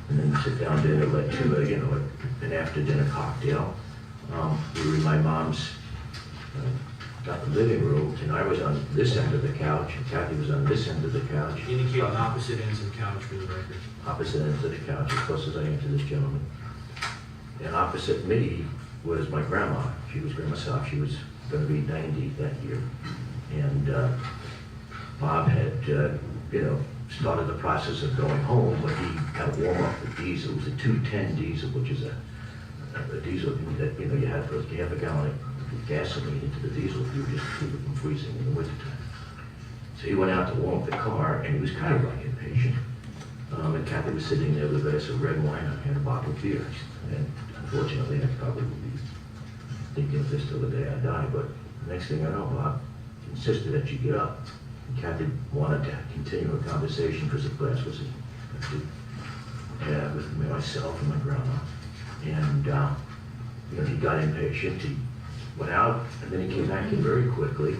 and then the sit-down dinner led to an after-dinner cocktail. We were in my mom's living room, and I was on this end of the couch, and Kathy was on this end of the couch. Indicate on opposite ends of the couch for the record. Opposite ends of the couch, as close as I am to this gentleman. And opposite me was my grandma. She was Grandma Soft. She was going to be 90 that year. And Bob had, started the process of going home, but he had to warm up the diesel. It was a 210 diesel, which is a diesel that, you have a gallon of gasoline into the diesel if you just keep it from freezing in the wintertime. So he went out to warm up the car, and he was kind of like impatient. And Kathy was sitting there with a glass of red wine and a bottle of beer. And unfortunately, I probably would be thinking of this till the day I die, but next thing I know, Bob insisted that she get up. And Kathy wanted to continue a conversation because the glass was empty. With myself and my grandma. And he got impatient. He went out, and then he came back in very quickly.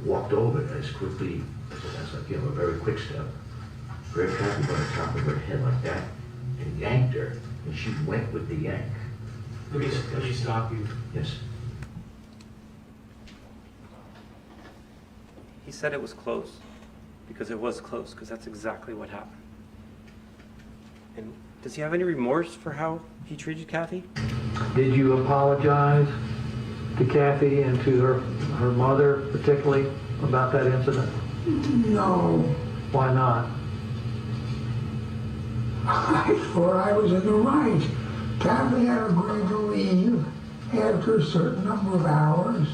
Walked over as quickly as a very quick step. Grabbed Kathy by the top of her head like that, and yanked her, and she went with the yank. Let me stop you. Yes. He said it was close because it was close, because that's exactly what happened. And does he have any remorse for how he treated Kathy? Did you apologize to Kathy and to her mother particularly about that incident? No, Why not? I thought I was in the right. Kathy had agreed to leave after a certain number of hours.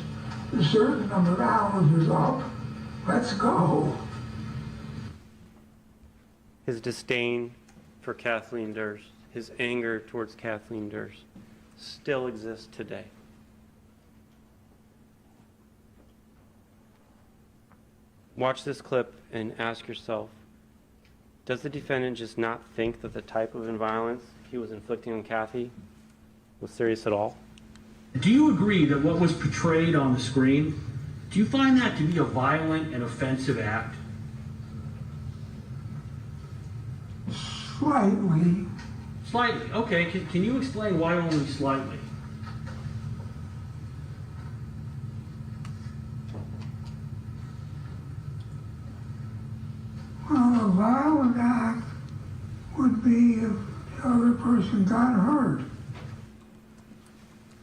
A certain number of hours was up. Let's go. His disdain for Kathleen Durst, his anger towards Kathleen Durst, still exists today. Watch this clip and ask yourself, does the defendant just not think that the type of violence he was inflicting on Kathy was serious at all? Do you agree that what was portrayed on the screen, do you find that to be a violent and offensive act? Slightly. Slightly. Okay, can you explain why only slightly? Well, a violent act would be if the other person got hurt.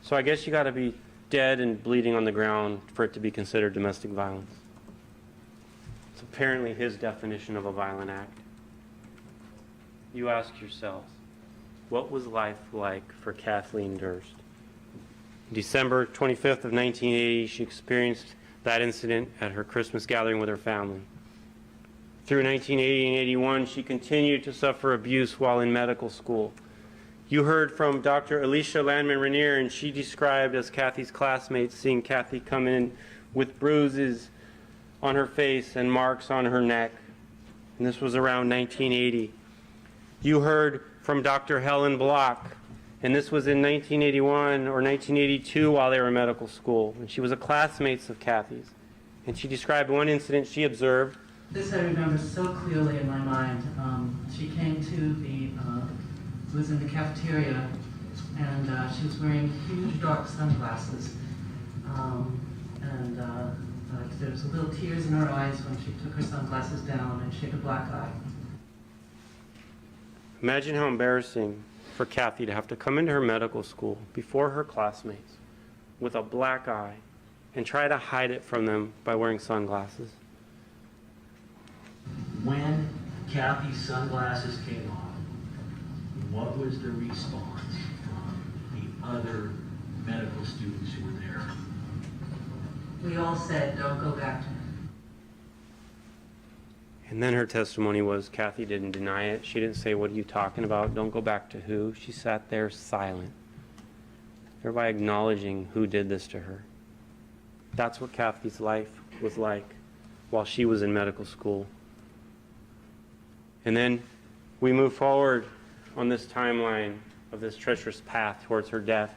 So I guess you got to be dead and bleeding on the ground for it to be considered domestic violence. It's apparently his definition of a violent act. You ask yourselves, what was life like for Kathleen Durst? December 25th of 1980, she experienced that incident at her Christmas gathering with her family. Through 1980 and 81, she continued to suffer abuse while in medical school. You heard from Dr. Alicia Landman-Rainier, and she described as Kathy's classmates seeing Kathy come in with bruises on her face and marks on her neck. And this was around 1980. You heard from Dr. Helen Block, and this was in 1981 or 1982 while they were in medical school. And she was a classmate of Kathy's. And she described one incident she observed. This I remember so clearly in my mind. She came to was in the cafeteria, and she was wearing huge dark sunglasses. There was a little tears in her eyes when she took her sunglasses down, and she had a black eye. Imagine how embarrassing for Kathy to have to come into her medical school before her classmates with a black eye and try to hide it from them by wearing sunglasses. When Kathy's sunglasses came off, what was the response from the other medical students who were there? We all said, don't go back to her. And then her testimony was Kathy didn't deny it. She didn't say, what are you talking about? Don't go back to who? She sat there silent, thereby acknowledging who did this to her. That's what Kathy's life was like while she was in medical school. And then we move forward on this timeline of this treacherous path towards her death.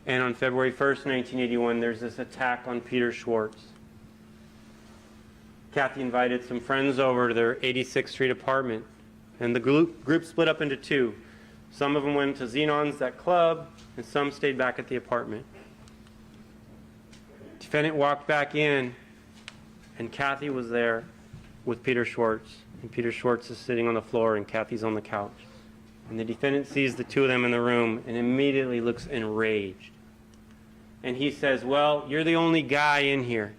And on February 1st, 1981, there's this attack on Peter Schwartz. Kathy invited some friends over to their 86th Street apartment, and the group split up into two. Some of them went to Xenon's, that club, and some stayed back at the apartment. Defendant walked back in, and Kathy was there with Peter Schwartz. And Peter Schwartz is sitting on the floor, and Kathy's on the couch. And the defendant sees the two of them in the room and immediately looks enraged. And he says, well, you're the only guy in here.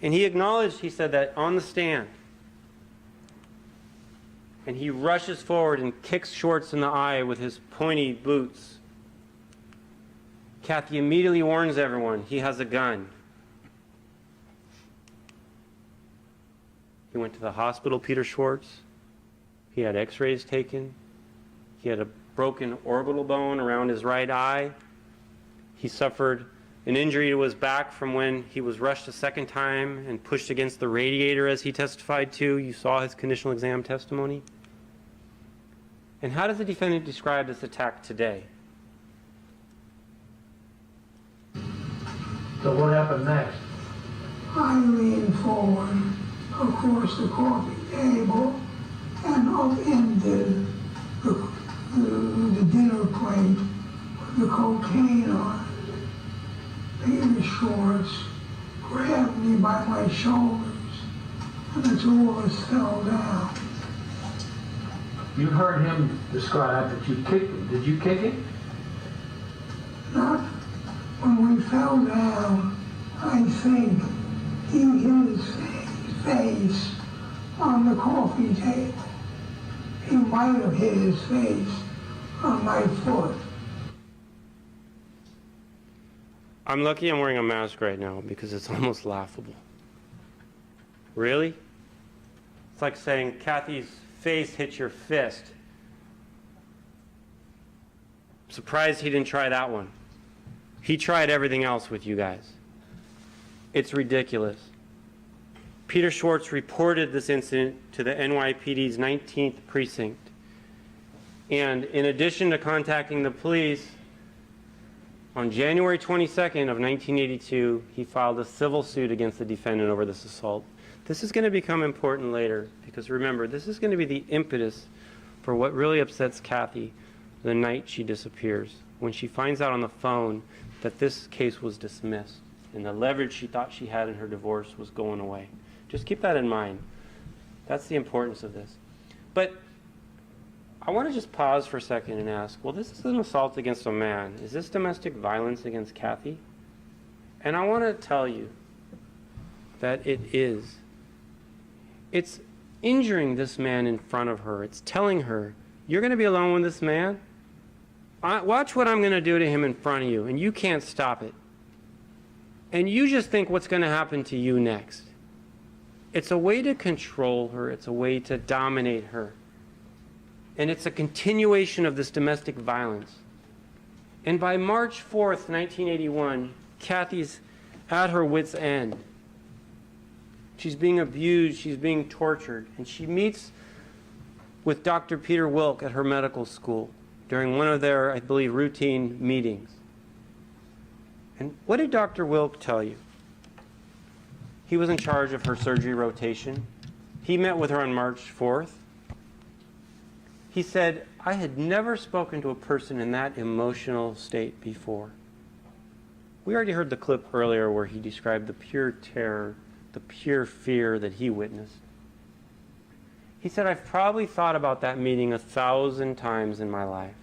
And he acknowledged, he said that on the stand. And he rushes forward and kicks Schwartz in the eye with his pointy boots. Kathy immediately warns everyone he has a gun. He went to the hospital, Peter Schwartz. He had x-rays taken. He had a broken orbital bone around his right eye. He suffered an injury to his back from when he was rushed a second time and pushed against the radiator, as he testified to. You saw his conditional exam testimony. And how does the defendant describe this attack today? So what happened next? I leaned forward across the coffee table and upended the dinner plate with the cocaine on it. Peter Schwartz grabbed me by my shoulders, and the two of us fell down. You heard him describe that you kicked him. Did you kick him? Not when we fell down. I think he hit his face on the coffee table. He might have hit his face on my foot. I'm lucky I'm wearing a mask right now because it's almost laughable. Really? It's like saying Kathy's face hit your fist. I'm surprised he didn't try that one. He tried everything else with you guys. It's ridiculous. Peter Schwartz reported this incident to the NYPD's 19th precinct. And in addition to contacting the police, on January 22nd of 1982, he filed a civil suit against the defendant over this assault. This is going to become important later because remember, this is going to be the impetus for what really upsets Kathy the night she disappears, when she finds out on the phone that this case was dismissed and the leverage she thought she had in her divorce was going away. Just keep that in mind. That's the importance of this. But I want to just pause for a second and ask, well, this is an assault against a man. Is this domestic violence against Kathy? And I want to tell you that it is. It's injuring this man in front of her. It's telling her, you're going to be alone with this man? Watch what I'm going to do to him in front of you, and you can't stop it. And you just think what's going to happen to you next. It's a way to control her. It's a way to dominate her. And it's a continuation of this domestic violence. And by March 4th, 1981, Kathy's at her wit's end. She's being abused, she's being tortured, and she meets with Dr. Peter Wilk at her medical school during one of their, I believe, routine meetings. And what did Dr. Wilk tell you? He was in charge of her surgery rotation. He met with her on March 4th. He said, I had never spoken to a person in that emotional state before. We already heard the clip earlier where he described the pure terror, the pure fear that he witnessed. He said, I've probably thought about that meeting 1,000 times in my life.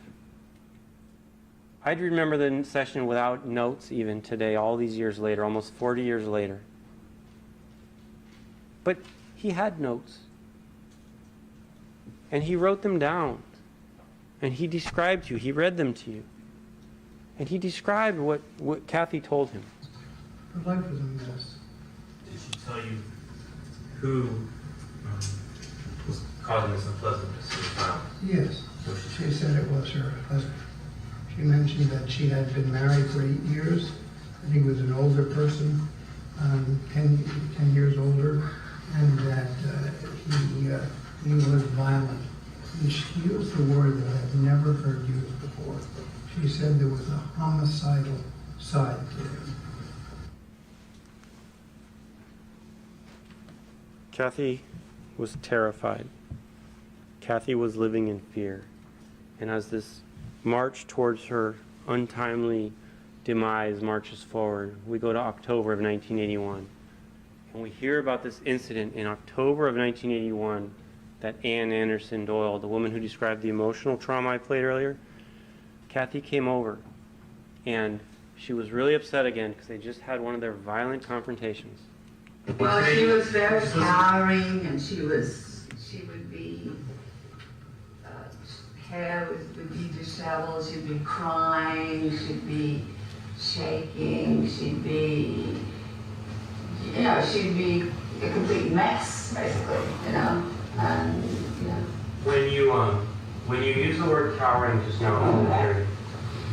I'd remember the session without notes even today, all these years later, almost 40 years later. But he had notes. And he wrote them down. And he described you. He read them to you. And he described what Kathy told him. Her life was a mess. Did she tell you who was causing this unpleasantness in the trial? Yes, she said it was her husband. She mentioned that she had been married for 8 years. I think he was an older person, 10 years older, and that he was violent. And she used the word that I had never heard used before. She said there was a homicidal side to him. Kathy was terrified. Kathy was living in fear. And as this march towards her untimely demise marches forward, we go to October of 1981. And we hear about this incident in October of 1981 that Ann Anderson Doyle, the woman who described the emotional trauma I played earlier, Kathy came over. And she was really upset again because they just had one of their violent confrontations. Well, she was very towering, and she would be, hair would be disheveled, she'd be crying, she'd be shaking, she'd be a complete mess, basically, and, When you use the word cowering just now, you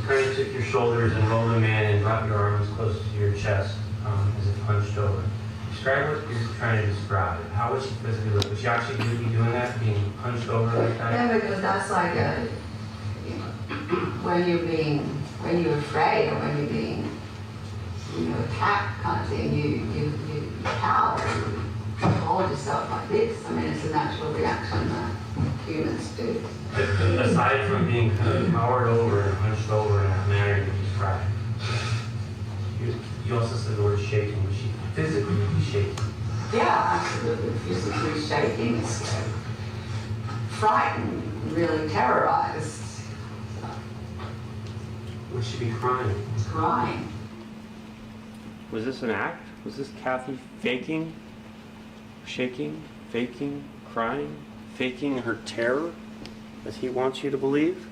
kind of took your shoulders and rolled them in and brought your arms close to your chest as if hunched over. Describe what you're trying to describe. How would she physically look? Would she actually be doing that, being hunched over like that? yeah, because that's like when you're afraid or when you're being, attacked kind of thing, you cower, you hold yourself like this. I mean, it's a natural reaction that humans do. Aside from being kind of cowered over and hunched over in that manner you described, you also said the word shaking. Was she physically shaking? Yeah, absolutely. Physically shaking, frightened, really terrorized. Would she be crying? Crying. Was this an act? Was this Kathy faking, shaking, faking, crying, faking her terror, as he wants you to believe?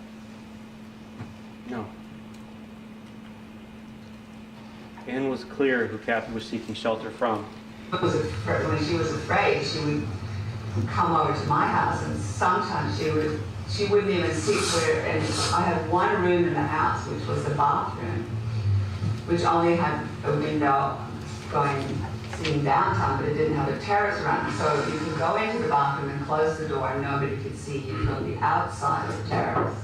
No. Anne was clear who Kathy was seeking shelter from. When she was afraid, she would come over to my house, and sometimes she wouldn't even sit where, and I had one room in the house, which was the bathroom, which only had a window seeing downtown, but it didn't have a terrace around it. So you could go into the bathroom and close the door and nobody could see you from the outside of the terrace.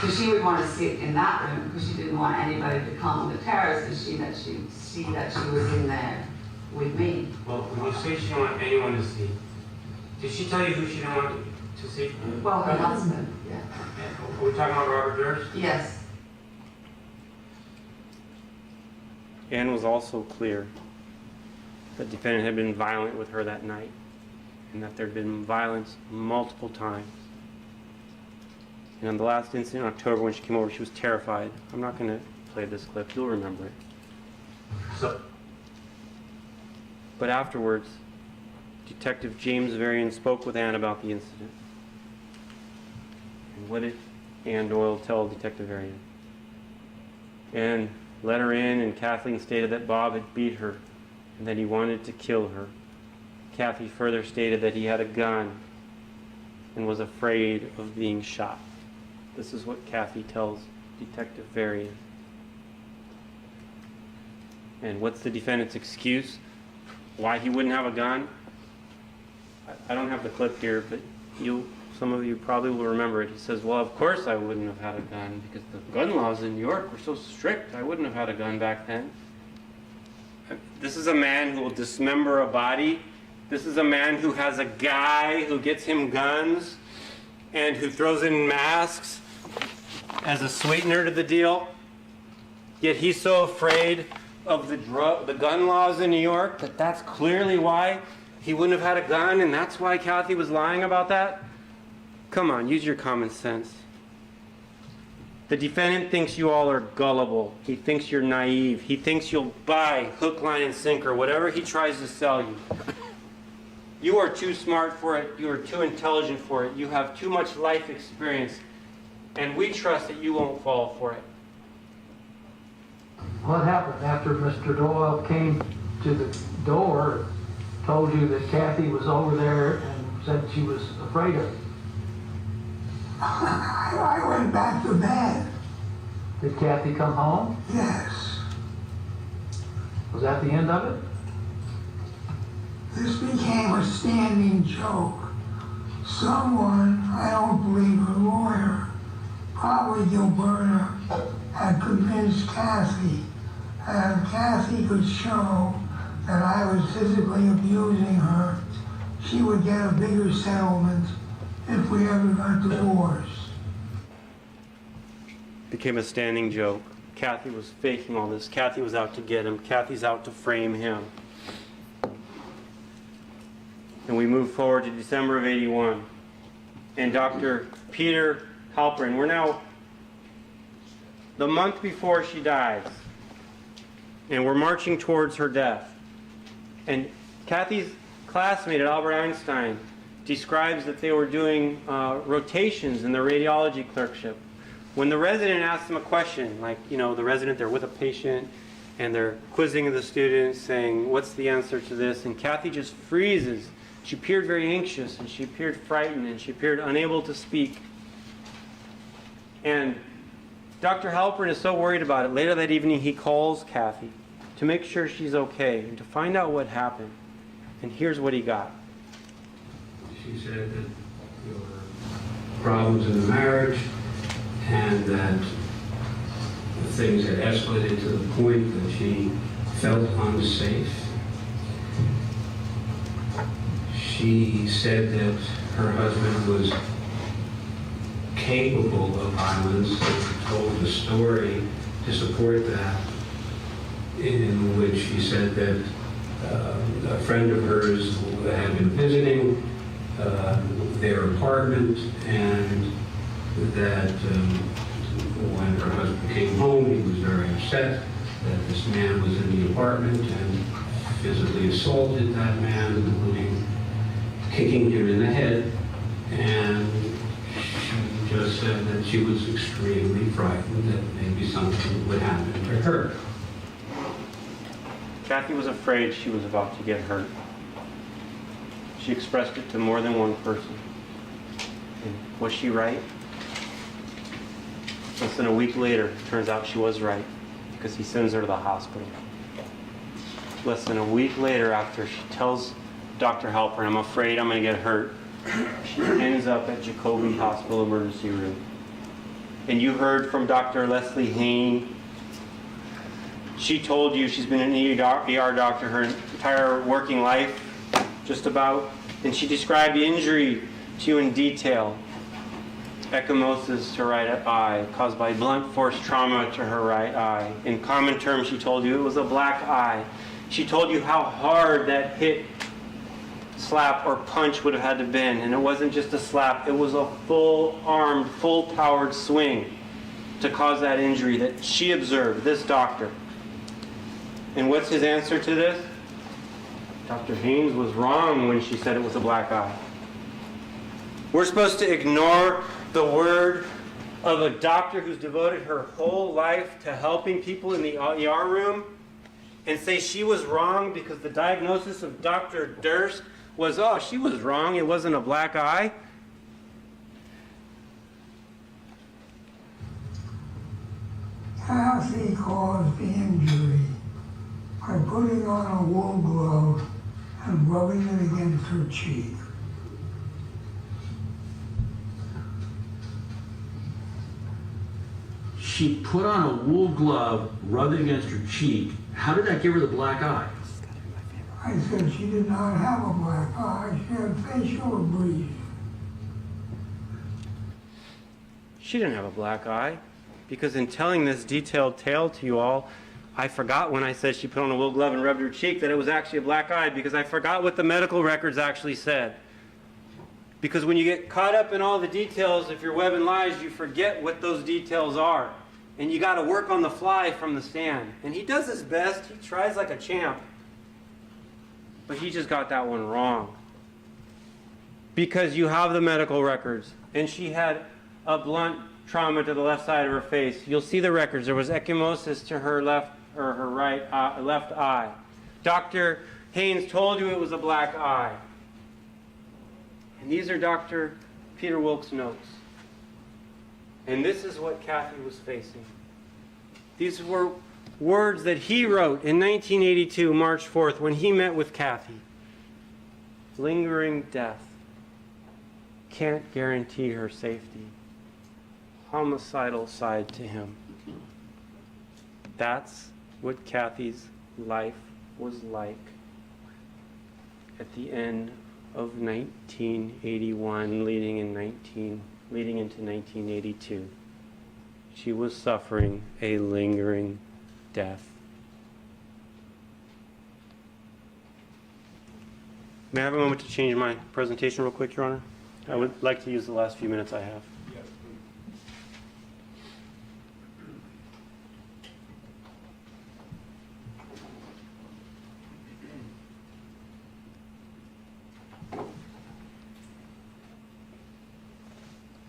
So she would want to sit in that room because she didn't want anybody to come on the terrace and see that she was in there with me. Well, when you say she didn't want anyone to see, did she tell you who she didn't want to see? Well, her husband, yeah. Are we talking about Robert Durst? Yes. Anne was also clear that the defendant had been violent with her that night and that there had been violence multiple times. And on the last incident in October when she came over, she was terrified. I'm not going to play this clip. You'll remember it. But afterwards, Detective James Varian spoke with Anne about the incident. And what did Anne Doyle tell Detective Varian? And let her in, and Kathleen stated that Bob had beat her and that he wanted to kill her. Kathy further stated that he had a gun and was afraid of being shot. This is what Kathy tells Detective Varian. And what's the defendant's excuse? Why he wouldn't have a gun? I don't have the clip here, but some of you probably will remember it. He says, well, of course I wouldn't have had a gun because the gun laws in New York were so strict. I wouldn't have had a gun back then. This is a man who will dismember a body. This is a man who has a guy who gets him guns and who throws in masks as a sweetener to the deal. Yet he's so afraid of the gun laws in New York that that's clearly why he wouldn't have had a gun, and that's why Kathy was lying about that? Come on, use your common sense. The defendant thinks you all are gullible. He thinks you're naive. He thinks you'll buy hook, line, and sinker, whatever he tries to sell you. You are too smart for it. You are too intelligent for it. You have too much life experience, and we trust that you won't fall for it. What happened after Mr. Doyle came to the door, told you that Kathy was over there and said she was afraid of you? I went back to bed. Did Kathy come home? Yes. Was that the end of it? This became a standing joke. Someone, I don't believe a lawyer, probably Gilberta, had convinced Kathy that if Kathy could show that I was physically abusing her, she would get a bigger settlement if we ever got divorced. Became a standing joke. Kathy was faking all this. Kathy was out to get him. Kathy's out to frame him. And we move forward to December of '81. And Dr. Peter Halperin, we're now the month before she dies. And we're marching towards her death. And Kathy's classmate at Albert Einstein describes that they were doing rotations in the radiology clerkship. When the resident asks them a question, like, the resident, they're with a patient, and they're quizzing the students, saying, what's the answer to this? And Kathy just freezes. She appeared very anxious, and she appeared frightened, and she appeared unable to speak. And Dr. Halperin is so worried about it. Later that evening, he calls Kathy to make sure she's okay and to find out what happened. And here's what he got. She said that there were problems in the marriage and that things had escalated to the point that she felt unsafe. She said that her husband was capable of violence and told a story to support that, in which she said that a friend of hers had been visiting their apartment, and that when her husband came home, he was very upset that this man was in the apartment and physically assaulted that man, including kicking him in the head. And she just said that she was extremely frightened that maybe something would happen to her. Kathy was afraid she was about to get hurt. She expressed it to more than one person. And was she right? Less than a week later, it turns out she was right, because he sends her to the hospital. Less than a week later, after she tells Dr. Halperin, I'm afraid I'm going to get hurt, she ends up at Jacoby Hospital emergency room. And you heard from Dr. Leslie Hain. She told you she's been an ER doctor her entire working life, just about. And she described the injury to you in detail. Ecchymosis to her right eye, caused by blunt force trauma to her right eye. In common terms, she told you it was a black eye. She told you how hard that hit, slap, or punch would have had to been. And it wasn't just a slap, it was a full-armed, full-powered swing to cause that injury that she observed, this doctor. And what's his answer to this? Dr. Haynes was wrong when she said it was a black eye. We're supposed to ignore the word of a doctor who's devoted her whole life to helping people in the ER room and say she was wrong because the diagnosis of Dr. Durst was, oh, she was wrong, it wasn't a black eye? Kathy caused the injury by putting on a wool glove and rubbing it against her cheek. She put on a wool glove, rubbed it against her cheek. How did that give her the black eye? I said she did not have a black eye, she had facial abrasion. She didn't have a black eye, because in telling this detailed tale to you all, I forgot when I said she put on a wool glove and rubbed her cheek that it was actually a black eye, because I forgot what the medical records actually said. Because when you get caught up in all the details, if you're webbing lies, you forget what those details are. And you got to work on the fly from the stand. And he does his best. He tries like a champ. But he just got that one wrong. Because you have the medical records. And she had a blunt trauma to the left side of her face. You'll see the records. There was ecchymosis to her left eye. Dr. Haynes told you it was a black eye. And these are Dr. Peter Wilkes' notes. And this is what Kathy was facing. These were words that he wrote in 1982, March 4th, when he met with Kathy. Lingering death. Can't guarantee her safety. Homicidal side to him. That's what Kathy's life was like at the end of 1981, leading into 1982. She was suffering a lingering death. May I have a moment to change my presentation real quick, Your Honor? I would like to use the last few minutes I have. Yes,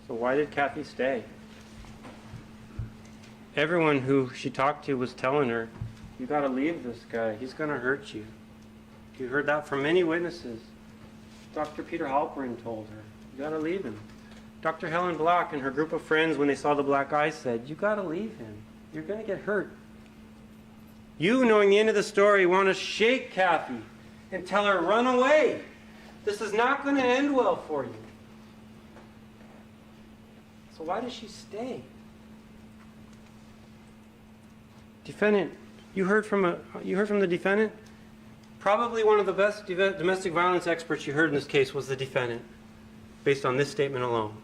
So why did Kathy stay? Everyone who she talked to was telling her, you got to leave this guy. He's going to hurt you. You heard that from many witnesses. Dr. Peter Halperin told her, you got to leave him. Dr. Helen Block and her group of friends, when they saw the black eye, said, you got to leave him. You're going to get hurt. You, knowing the end of the story, want to shake Kathy and tell her, run away. This is not going to end well for you. So why does she stay? Defendant, you heard from the defendant? Probably one of the best domestic violence experts you heard in this case was the defendant, based on this statement alone.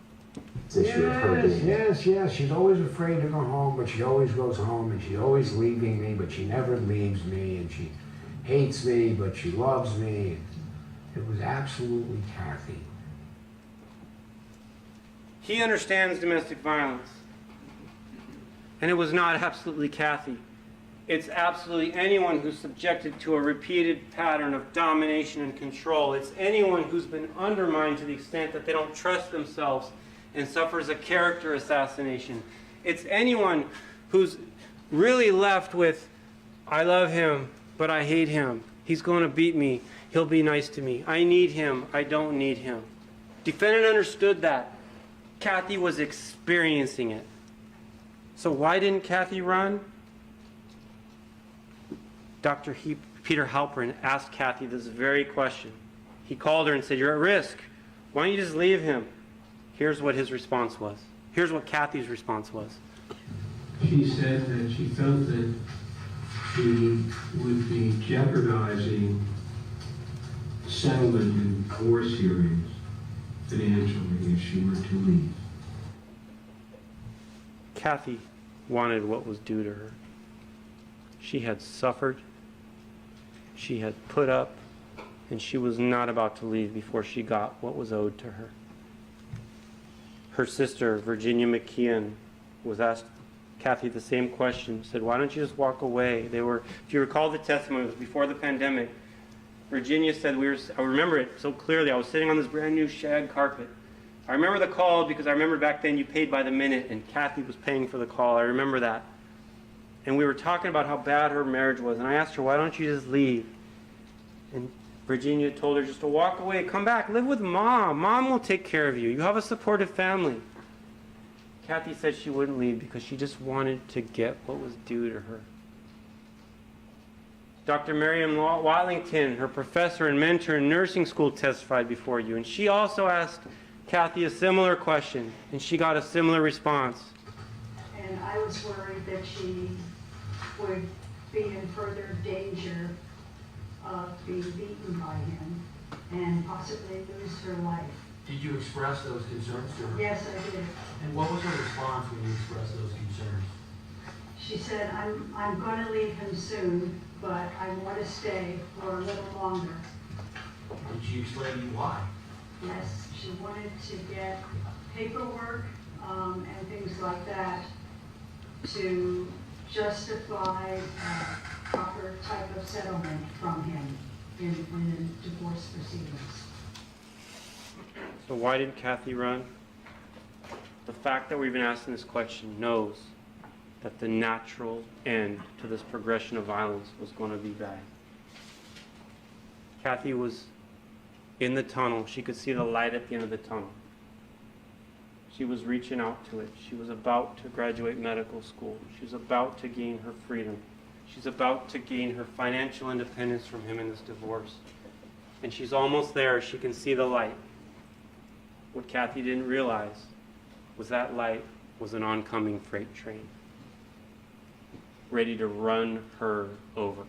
Yes. She's always afraid to go home, but she always goes home, and she's always leaving me, but she never leaves me, and she hates me, but she loves me. It was absolutely Kathy. He understands domestic violence. And it was not absolutely Kathy. It's absolutely anyone who's subjected to a repeated pattern of domination and control. It's anyone who's been undermined to the extent that they don't trust themselves and suffers a character assassination. It's anyone who's really left with, I love him, but I hate him. He's going to beat me. He'll be nice to me. I need him. I don't need him. Defendant understood that. Kathy was experiencing it. So why didn't Kathy run? Dr. Peter Halperin asked Kathy this very question. He called her and said, you're at risk. Why don't you just leave him? Here's what his response was. Here's what Kathy's response was. She said that she felt that she would be jeopardizing settlement in divorce hearings financially if she were to leave. Kathy wanted what was due to her. She had suffered, she had put up, and she was not about to leave before she got what was owed to her. Her sister, Virginia McKeon, was asked Kathy the same question, said, why don't you just walk away? They were, if you recall the testimony, it was before the pandemic. Virginia said, I remember it so clearly, I was sitting on this brand new shag carpet. I remember the call because I remember back then you paid by the minute and Kathy was paying for the call. I remember that. And we were talking about how bad her marriage was. And I asked her, why don't you just leave? And Virginia told her just to walk away, come back, live with Mom. Mom will take care of you. You have a supportive family. Kathy said she wouldn't leave because she just wanted to get what was due to her. Dr. Miriam Watlington, her professor and mentor in nursing school, testified before you. And she also asked Kathy a similar question, and she got a similar response. And I was worried that she would be in further danger of being beaten by him and possibly lose her life. Did you express those concerns to her? Yes, I did. And what was her response when you expressed those concerns? She said, I'm going to leave him soon, but I want to stay for a little longer. Did she explain to you why? Yes, she wanted to get paperwork and things like that to justify a proper type of settlement from him in divorce proceedings. So why did Kathy run? The fact that we've been asking this question knows that the natural end to this progression of violence was going to be bad. Kathy was in the tunnel. She could see the light at the end of the tunnel. She was reaching out to it. She was about to graduate medical school. She was about to gain her freedom. She's about to gain her financial independence from him in this divorce. And she's almost there. She can see the light. What Kathy didn't realize was that light was an oncoming freight train, ready to run her over.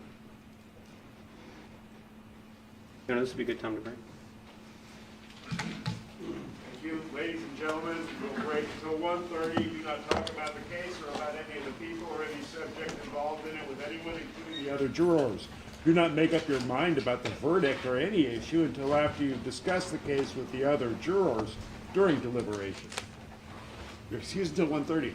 You know, this would be a good time to break. Thank you, ladies and gentlemen. We'll break until 1:30. Do not talk about the case or about any of the people or any subject involved in it with anyone, including the other jurors. Do not make up your mind about the verdict or any issue until after you've discussed the case with the other jurors during deliberation. You're excused until 1:30.